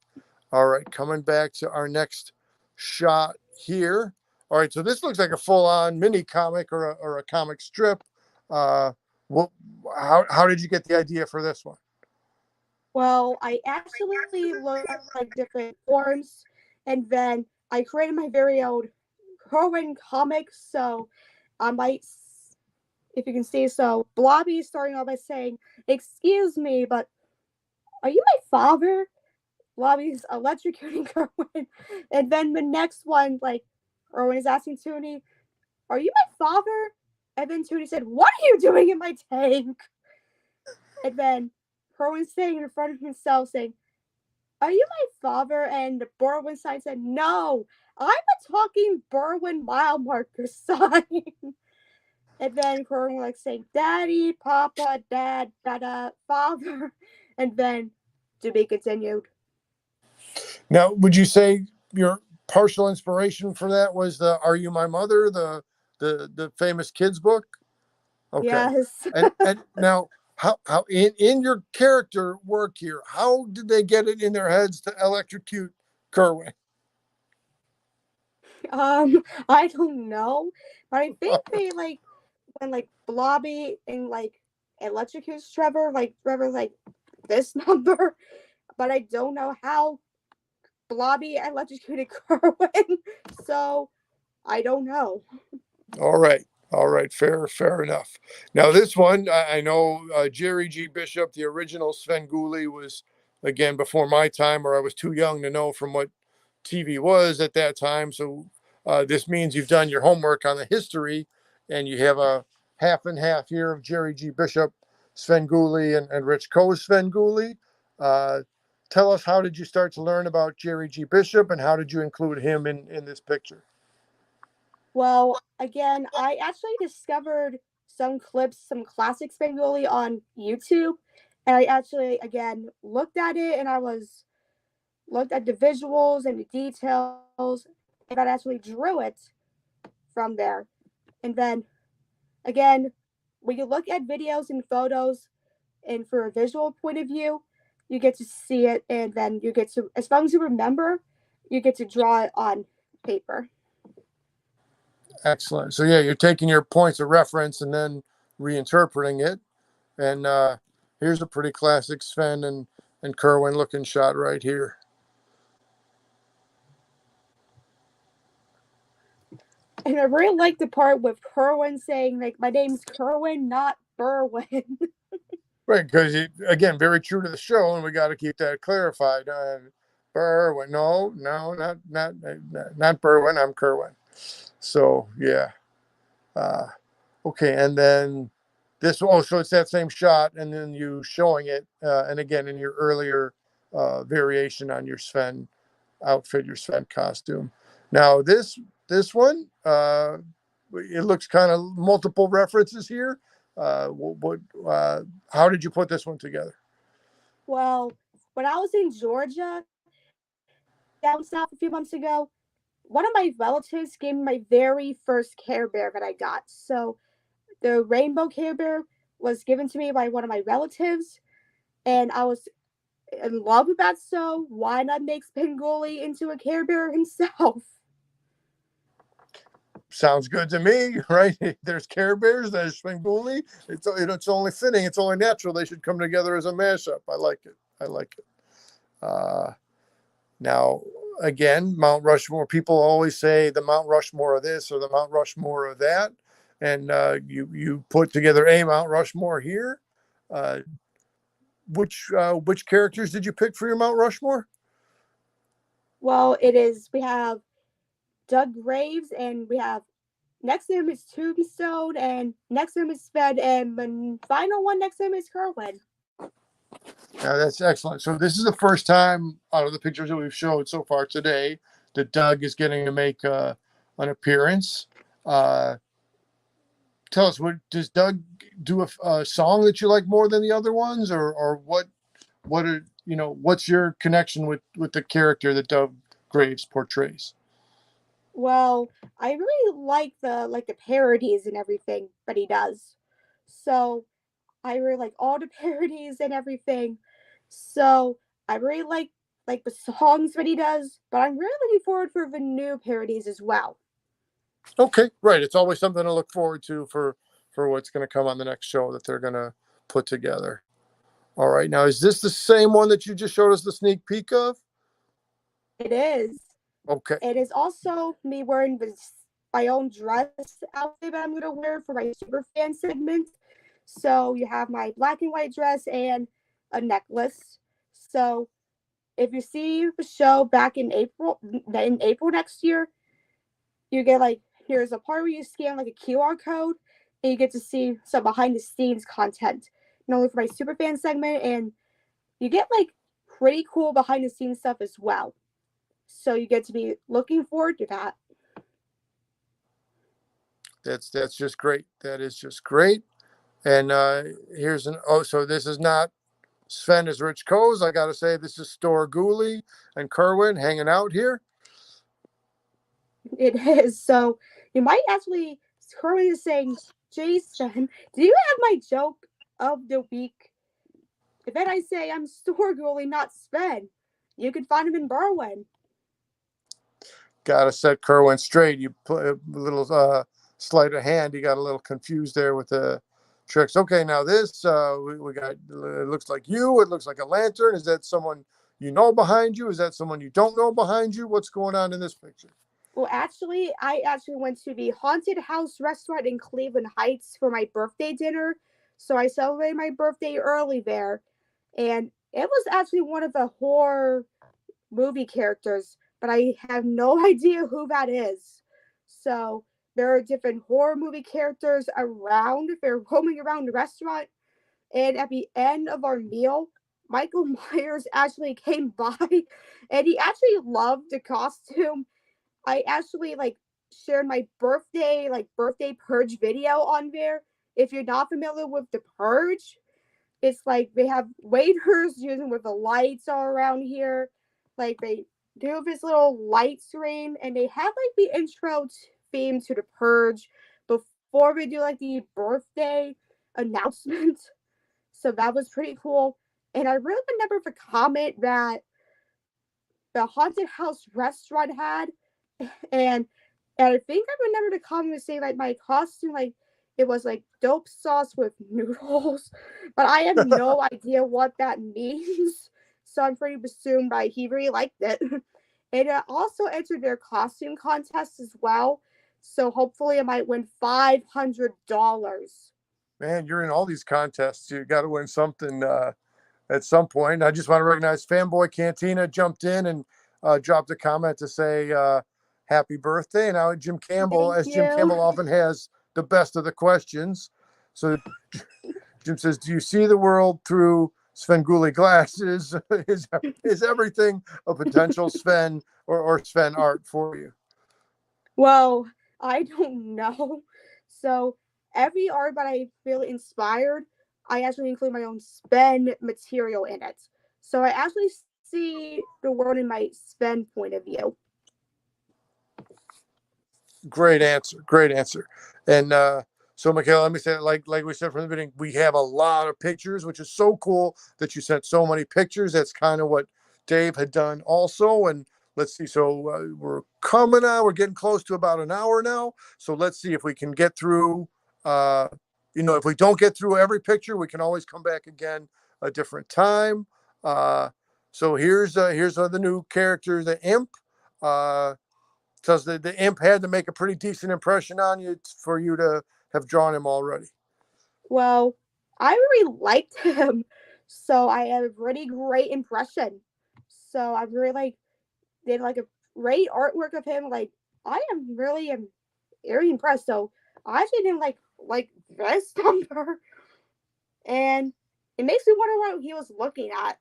Speaker 1: All right, coming back to our next shot here. All right, so this looks like a full-on mini comic or a comic strip. Uh, what? How did you get the idea for this one?
Speaker 2: Well, I actually looked at like different forums, and then I created my very own Kerwin comics. So I might, if you can see, so Blobby is starting off by saying, "Excuse me, but are you my father?" Blobby's electrocuting Kerwin, and then the next one, like Kerwin is asking Toonie, "Are you my father?" And then Toonie said, "What are you doing in my tank?" And then Kerwin's saying in front of himself, saying, "Are you my father?" And the Berwin sign said, "No, I'm a talking Berwin mile marker sign." And then Kerwin like saying, "Daddy, Papa, Dad, Dada, Father." And then to be continued.
Speaker 1: Now, would you say your partial inspiration for that was the "Are You My Mother," the famous kids book? Okay,
Speaker 2: Yes.
Speaker 1: and now how in your character work here, how did they get it in their heads to electrocute Kerwin?
Speaker 2: I don't know, but I think they like when like Blobby and like electrocutes Trevor, like Trevor's like this number, but I don't know how Blobby electrocuted Kerwin, so I don't know.
Speaker 1: All right. All right. Fair enough. Now, this one, I know Jerry G. Bishop, the original Svengoolie, was, again, before my time, or I was too young to know from what TV was at that time. So this means you've done your homework on the history, and you have a half and half here of Jerry G. Bishop, Svengoolie, and Rich Coe's Svengoolie. Uh, Tell us, how did you start to learn about Jerry G. Bishop, and how did you include him in this picture?
Speaker 2: Well, again, I actually discovered some clips, some classic Svengoolie on YouTube, and I actually again looked at it, and I was looked at the visuals and the details, and I actually drew it from there. And then again, when you look at videos and photos, and for a visual point of view, you get to see it, and then you get to, as long as you remember, you get to draw it on paper.
Speaker 1: Excellent. So yeah, you're taking your points of reference and then reinterpreting it. And here's a pretty classic Sven and Kerwin looking shot right here.
Speaker 2: And I really like the part with Kerwin saying, like, my name's Kerwin, not Berwin.
Speaker 1: Right, because again, very true to the show, and we got to keep that clarified. Berwin, no, not Berwin. I'm Kerwin. So yeah, uh, okay, and then this. Oh, so it's that same shot, and then you showing it, and again in your earlier variation on your Sven outfit, your Sven costume. Now this one, it looks kind of multiple references here. What how did you put this one together?
Speaker 2: Well, when I was in Georgia, down south a few months ago, one of my relatives gave me my very first Care Bear that I got. So the rainbow Care Bear was given to me by one of my relatives, and I was in love with that. So why not make Svengoolie into a Care Bear himself?
Speaker 1: Sounds good to me, right? There's Care Bears, there's Svengoolie. It's only fitting, it's only natural they should come together as a mashup. I like it. I like it. Uh, Now, again, Mount Rushmore, people always say the Mount Rushmore of this or the Mount Rushmore of that. And you put together a Mount Rushmore here. Uh, which characters did you pick for your Mount Rushmore?
Speaker 2: Well, it is, we have Doug Graves, and we have next to him is Tombstone, and next to him is Sven, and the final one next to him is Kerwin.
Speaker 1: Yeah, that's excellent. So this is the first time out of the pictures that we've showed so far today that Doug is getting to make an appearance. Uh, Tell us, what does Doug do a song that you like more than the other ones, or what are what's your connection with the character that Doug Graves portrays?
Speaker 2: Well, I really like the parodies and everything that he does. So I really like all the parodies and everything. So I really like the songs that he does, but I'm really looking forward for the new parodies as well.
Speaker 1: Okay, right. It's always something to look forward to for what's going to come on the next show that they're going to put together. All right. Now, is this the same one that you just showed us the sneak peek of?
Speaker 2: It is.
Speaker 1: Okay.
Speaker 2: It is also me wearing my own dress outfit that I'm gonna wear for my super fan segment. So you have my black and white dress and a necklace. So if you see the show back in April next year, you get like, here's a part where you scan like a QR code, and you get to see some behind the scenes content, not only for my super fan segment, and you get like pretty cool behind the scenes stuff as well. So you get to be looking forward to that.
Speaker 1: That's just great. That is just great. And here's an so this is not Sven is Rich Coes. I gotta say this is Stormgoolie and Kerwin hanging out here.
Speaker 2: It is. So you might actually, Curly is saying, Jason, do you have my joke of the week? And then I say, I'm Stormgoolie, not Sven. You can find him in Berwyn.
Speaker 1: Gotta set Kerwin straight. You put a little sleight of hand. You got a little confused there with the tricks. Okay, now this we got. It looks like you. It looks like a lantern. Is that someone you know behind you? Is that someone you don't know behind you? What's going on in this picture?
Speaker 2: Well, actually, I actually went to the Haunted House restaurant in Cleveland Heights for my birthday dinner. So I celebrated my birthday early there. And it was actually one of the horror movie characters, but I have no idea who that is. So there are different horror movie characters around. They're roaming around the restaurant. And at the end of our meal, Michael Myers actually came by, and he actually loved the costume. I actually like shared my birthday purge video on there. If you're not familiar with the purge, it's like they have waiters using with the lights all around here. Like they do this little light stream, and they have like the intro theme to the purge before they do like the birthday announcement. So that was pretty cool. And I really remember the comment that the haunted house restaurant had, and I think I remember the comment saying like my costume like it was like dope sauce with noodles, but I have no idea what that means. So I'm pretty assumed by he really liked it. And I also entered their costume contest as well. So hopefully I might win $500.
Speaker 1: Man, you're in all these contests. You got to win something at some point. I just want to recognize Fanboy Cantina jumped in and dropped a comment to say happy birthday. And now Jim Campbell,
Speaker 2: Thank
Speaker 1: as Jim
Speaker 2: you.
Speaker 1: Campbell often has the best of the questions. So Jim says, do you see the world through Svengoolie glasses? is everything a potential Sven or Sven art for you?
Speaker 2: Well, I don't know. So every art that I feel inspired, I actually include my own Sven material in it. So I actually see the world in my Sven point of view.
Speaker 1: Great answer. Great answer. And so, Makayla, let me say, like we said from the beginning, we have a lot of pictures, which is so cool that you sent so many pictures. That's kind of what Dave had done also. And let's see. So we're coming out. We're getting close to about an hour now. So let's see if we can get through. If we don't get through every picture, we can always come back again a different time. So here's the new character, the imp. Because the imp had to make a pretty decent impression on you for you to have drawn him already.
Speaker 2: Well, I really liked him. So I had a really great impression. So I really did like a great artwork of him. Like I am really very impressed. So I actually didn't like this number. And it makes me wonder what he was looking at.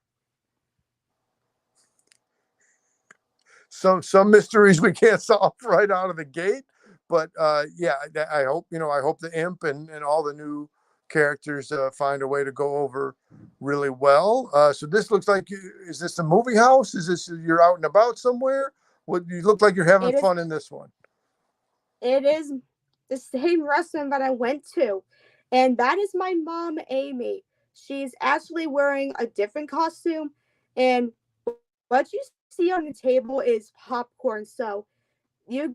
Speaker 1: Some mysteries we can't solve right out of the gate, but yeah, I hope the imp and all the new characters find a way to go over really well. So this looks like is this a movie house? Is this you're out and about somewhere? What you look like you're having fun in this one?
Speaker 2: It is the same restaurant that I went to, and that is my mom, Amy. She's actually wearing a different costume, and what you see on the table is popcorn. So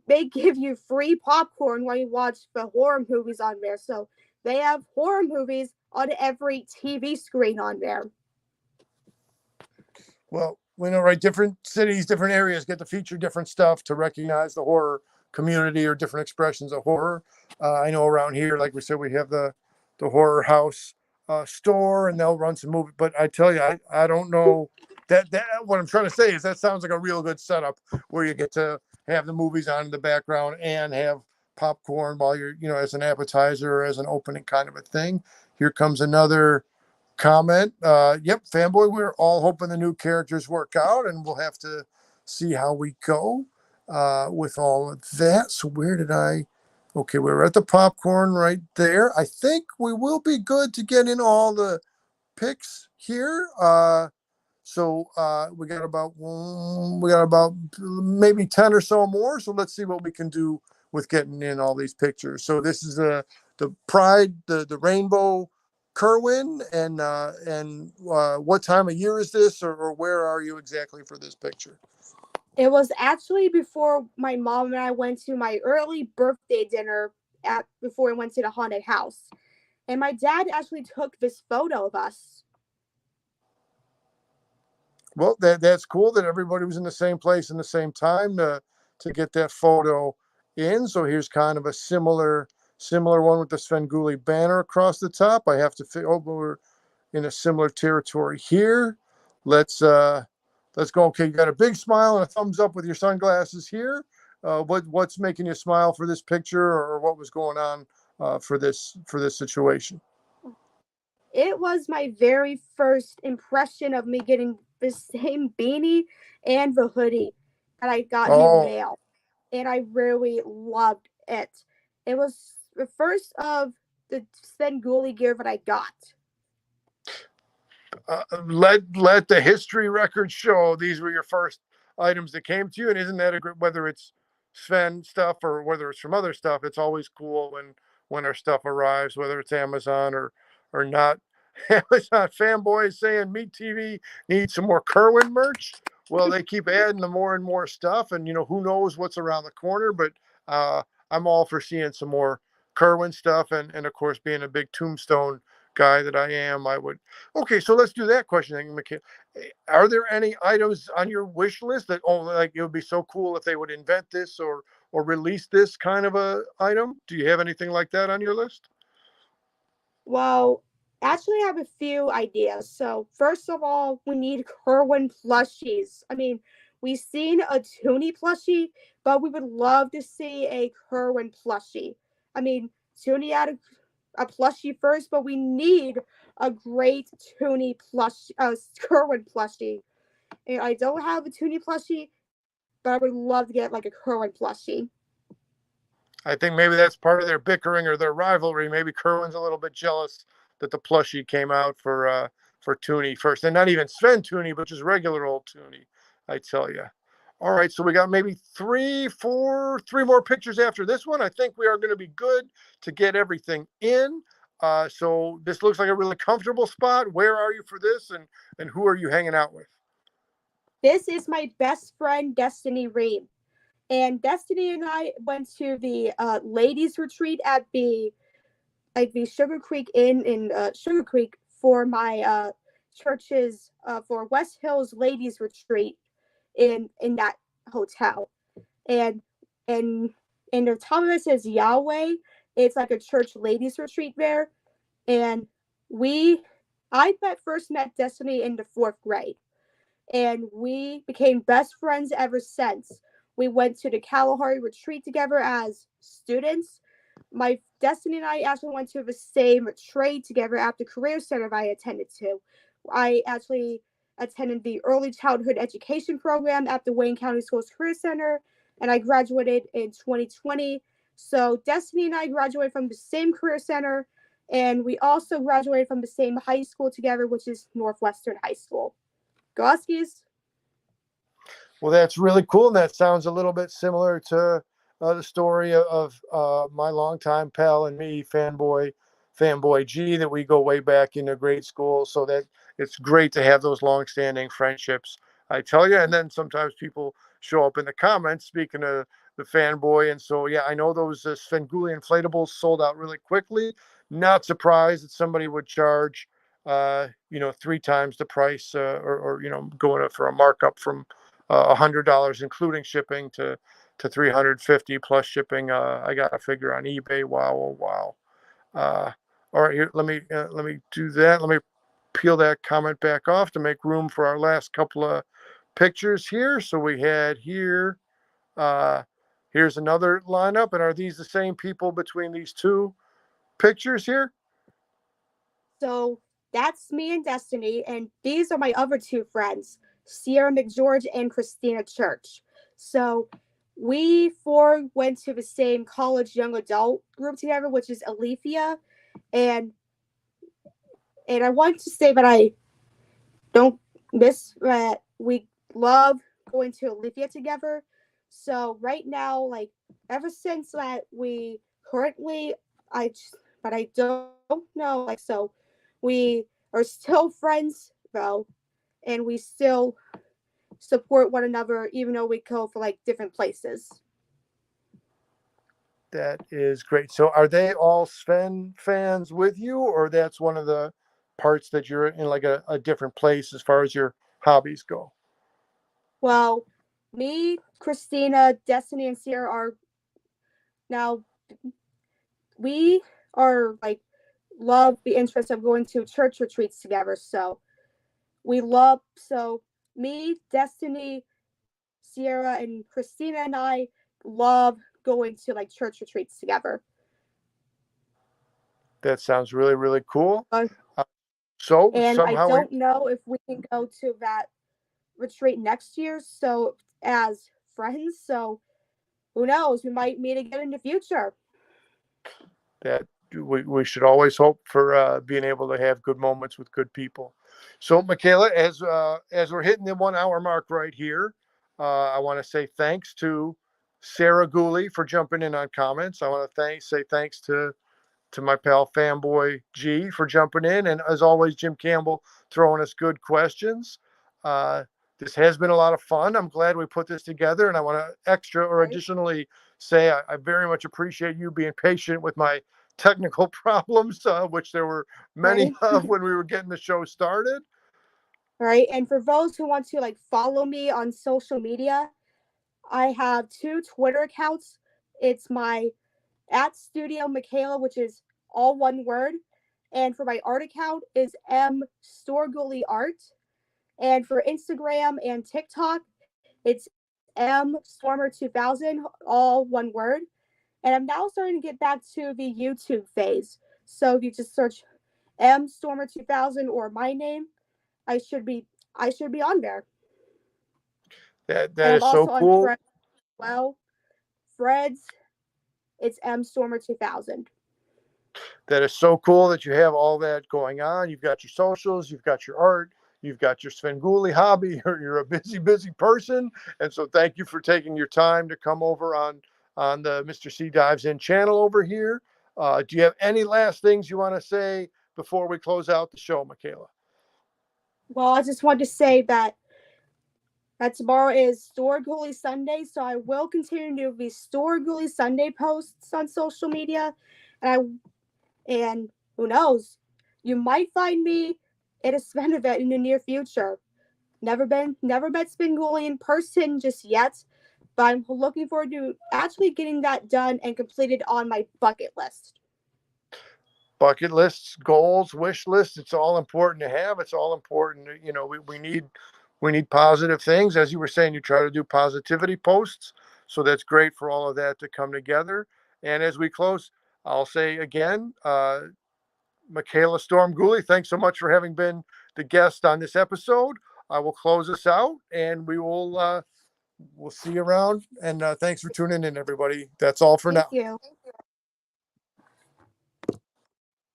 Speaker 2: they give you free popcorn when you watch the horror movies on there. So they have horror movies on every TV screen on there.
Speaker 1: Well, we know, right? Different cities, different areas get to feature different stuff to recognize the horror community or different expressions of horror. I know around here, like we said, we have the horror house store, and they'll run some movies. But I tell you, I don't know that what I'm trying to say is that sounds like a real good setup where you get to have the movies on in the background and have popcorn while you're, as an appetizer or as an opening kind of a thing. Here comes another comment. Yep, fanboy, we're all hoping the new characters work out, and we'll have to see how we go with all of that. So where did I? Okay, we're at the popcorn right there. I think we will be good to get in all the picks here. So we got about maybe 10 or so more. So let's see what we can do with getting in all these pictures. So this is the Pride, the rainbow Kerwin, and what time of year is this, or where are you exactly for this picture?
Speaker 2: It was actually before my mom and I went to my early birthday dinner before we went to the haunted house. And my dad actually took this photo of us.
Speaker 1: Well, that's cool that everybody was in the same place in the same time to get that photo in. So here's kind of a similar one with the Svengoolie banner across the top. I have to we're in a similar territory here. Let's go. Okay, you got a big smile and a thumbs up with your sunglasses here. What's making you smile for this picture, or what was going on for this situation?
Speaker 2: It was my very first impression of me getting the same beanie and the hoodie that I got in the mail. and I really loved it. It was the first of the Svengoolie gear that I got.
Speaker 1: Let the history records show these were your first items that came to you. And isn't that a great, whether it's Sven stuff or whether it's from other stuff, it's always cool when our stuff arrives, whether it's Amazon or not. Amazon fanboys saying Meat TV needs some more Kerwin merch. Well, they keep adding the more and more stuff, and who knows what's around the corner. But I'm all for seeing some more Kerwin stuff, and of course, being a big Tombstone guy that I am, I would. Okay, so let's do that question then, Makayla. Are there any items on your wish list that, oh, like it would be so cool if they would invent this or release this kind of a item? Do you have anything like that on your list?
Speaker 2: Well, actually, I have a few ideas. So, first of all, we need Kerwin plushies. I mean, we've seen a Toonie plushie, but we would love to see a Kerwin plushie. I mean, Toonie had a plushie first, but we need a great Toonie Kerwin plushie. And I don't have a Toonie plushie, but I would love to get like a Kerwin plushie.
Speaker 1: I think maybe that's part of their bickering or their rivalry. Maybe Kerwin's a little bit jealous that the plushie came out for Toonie first, and not even Sven Toonie, but just regular old Toonie. I tell you. All right, so we got maybe three more pictures after this one. I think we are going to be good to get everything in. So this looks like a really comfortable spot. Where are you for this, and who are you hanging out with?
Speaker 2: This is my best friend, Destiny Ream. And Destiny and I went to the ladies retreat at the Sugar Creek Inn in Sugar Creek for my church's for West Hills ladies retreat in that hotel. And and and the top of it says Yahweh. It's like a church ladies retreat there. And we first met Destiny in the fourth grade, and we became best friends ever since. We went to the Kalahari retreat together as students. My Destiny and I actually went to the same trade together at the career center I attended to. I actually attended the early childhood education program at the Wayne County Schools Career Center, and I graduated in 2020. So Destiny and I graduated from the same career center, and we also graduated from the same high school together, which is Northwestern High School. Go Huskies.
Speaker 1: Well, that's really cool. And that sounds a little bit similar to the story of my longtime pal and me, fanboy G, that we go way back into grade school. So that it's great to have those long-standing friendships, I tell you. And then sometimes people show up in the comments, speaking of the fanboy. And so, yeah, I know those Svengoolie inflatables sold out really quickly. Not surprised that somebody would charge, three times the price, or going for a markup from $100 including shipping to 350 plus shipping. I got a figure on eBay. Wow, oh, wow. Uh, all right, here, let me do that. Let me peel that comment back off to make room for our last couple of pictures here. So we had here. Uh, Here's another lineup, and are these the same people between these two pictures here?
Speaker 2: So that's me and Destiny, and these are my other two friends, Sierra McGeorge and Christina Church. So we four went to the same college young adult group together, which is Alethea, and I want to say that I don't miss that we love going to Alethea together. So right now, like ever since that we currently, but I don't know, like so we are still friends though, and we still support one another even though we go for like different places.
Speaker 1: That is great. So are they all Sven fans with you, or that's one of the parts that you're in like a different place as far as your hobbies go?
Speaker 2: Well, me, Christina, Destiny, and Sierra are now we are like love the interest of going to church retreats together. So we love me, Destiny, Sierra, and Christina and I love going to like church retreats together.
Speaker 1: That sounds really, really cool.
Speaker 2: Uh,
Speaker 1: Uh, so
Speaker 2: and I
Speaker 1: somehow we,
Speaker 2: don't know if we can go to that retreat next year. So as friends, so who knows, we might meet again in the future.
Speaker 1: That we should always hope for being able to have good moments with good people. So, Makayla, as we're hitting the 1 hour mark right here, I want to say thanks to Svengoolie for jumping in on comments. I want to say thanks to my pal Fanboy G for jumping in, and as always, Jim Campbell throwing us good questions. Uh, this has been a lot of fun. I'm glad we put this together, and I want to extra or
Speaker 2: Right?
Speaker 1: additionally say I very much appreciate you being patient with my technical problems, which there were many
Speaker 2: Right?
Speaker 1: of when we were getting the show started.
Speaker 2: Right. And for those who want to like follow me on social media, I have two Twitter accounts. It's my at Studio Makayla, which is all one word. And for my art account is M Stormgoolie Art. And for Instagram and TikTok, it's M Stormer 2000, all one word. And I'm now starting to get back to the YouTube phase. So if you just search M Stormer 2000 or my name, I should be I should be on there.
Speaker 1: That
Speaker 2: And I'm
Speaker 1: is so
Speaker 2: also on
Speaker 1: cool.
Speaker 2: Threads as well. Threads, it's M Stormer 2000.
Speaker 1: That is so cool that you have all that going on. You've got your socials, you've got your art, you've got your Svengoolie hobby. You're a busy person, and so thank you for taking your time to come over on the Mr. C Dives In channel over here. Do you have any last things you want to say before we close out the show, Makayla?
Speaker 2: Well, I just want to say that tomorrow is Stormgoolie Sunday, so I will continue to do the Stormgoolie Sunday posts on social media, and and who knows, you might find me at a Sven event in the near future. Never met Svengoolie in person just yet, but I'm looking forward to actually getting that done and completed on my bucket list.
Speaker 1: Bucket lists, goals, wish lists. It's all important to have. It's all important. We need positive things. As you were saying, you try to do positivity posts. So that's great for all of that to come together. And as we close, I'll say again, Makayla Stormgoolie, thanks so much for having been the guest on this episode. I will close us out, and we'll see you around. And thanks for tuning in, everybody. That's all for
Speaker 2: Thank
Speaker 1: now.
Speaker 2: you.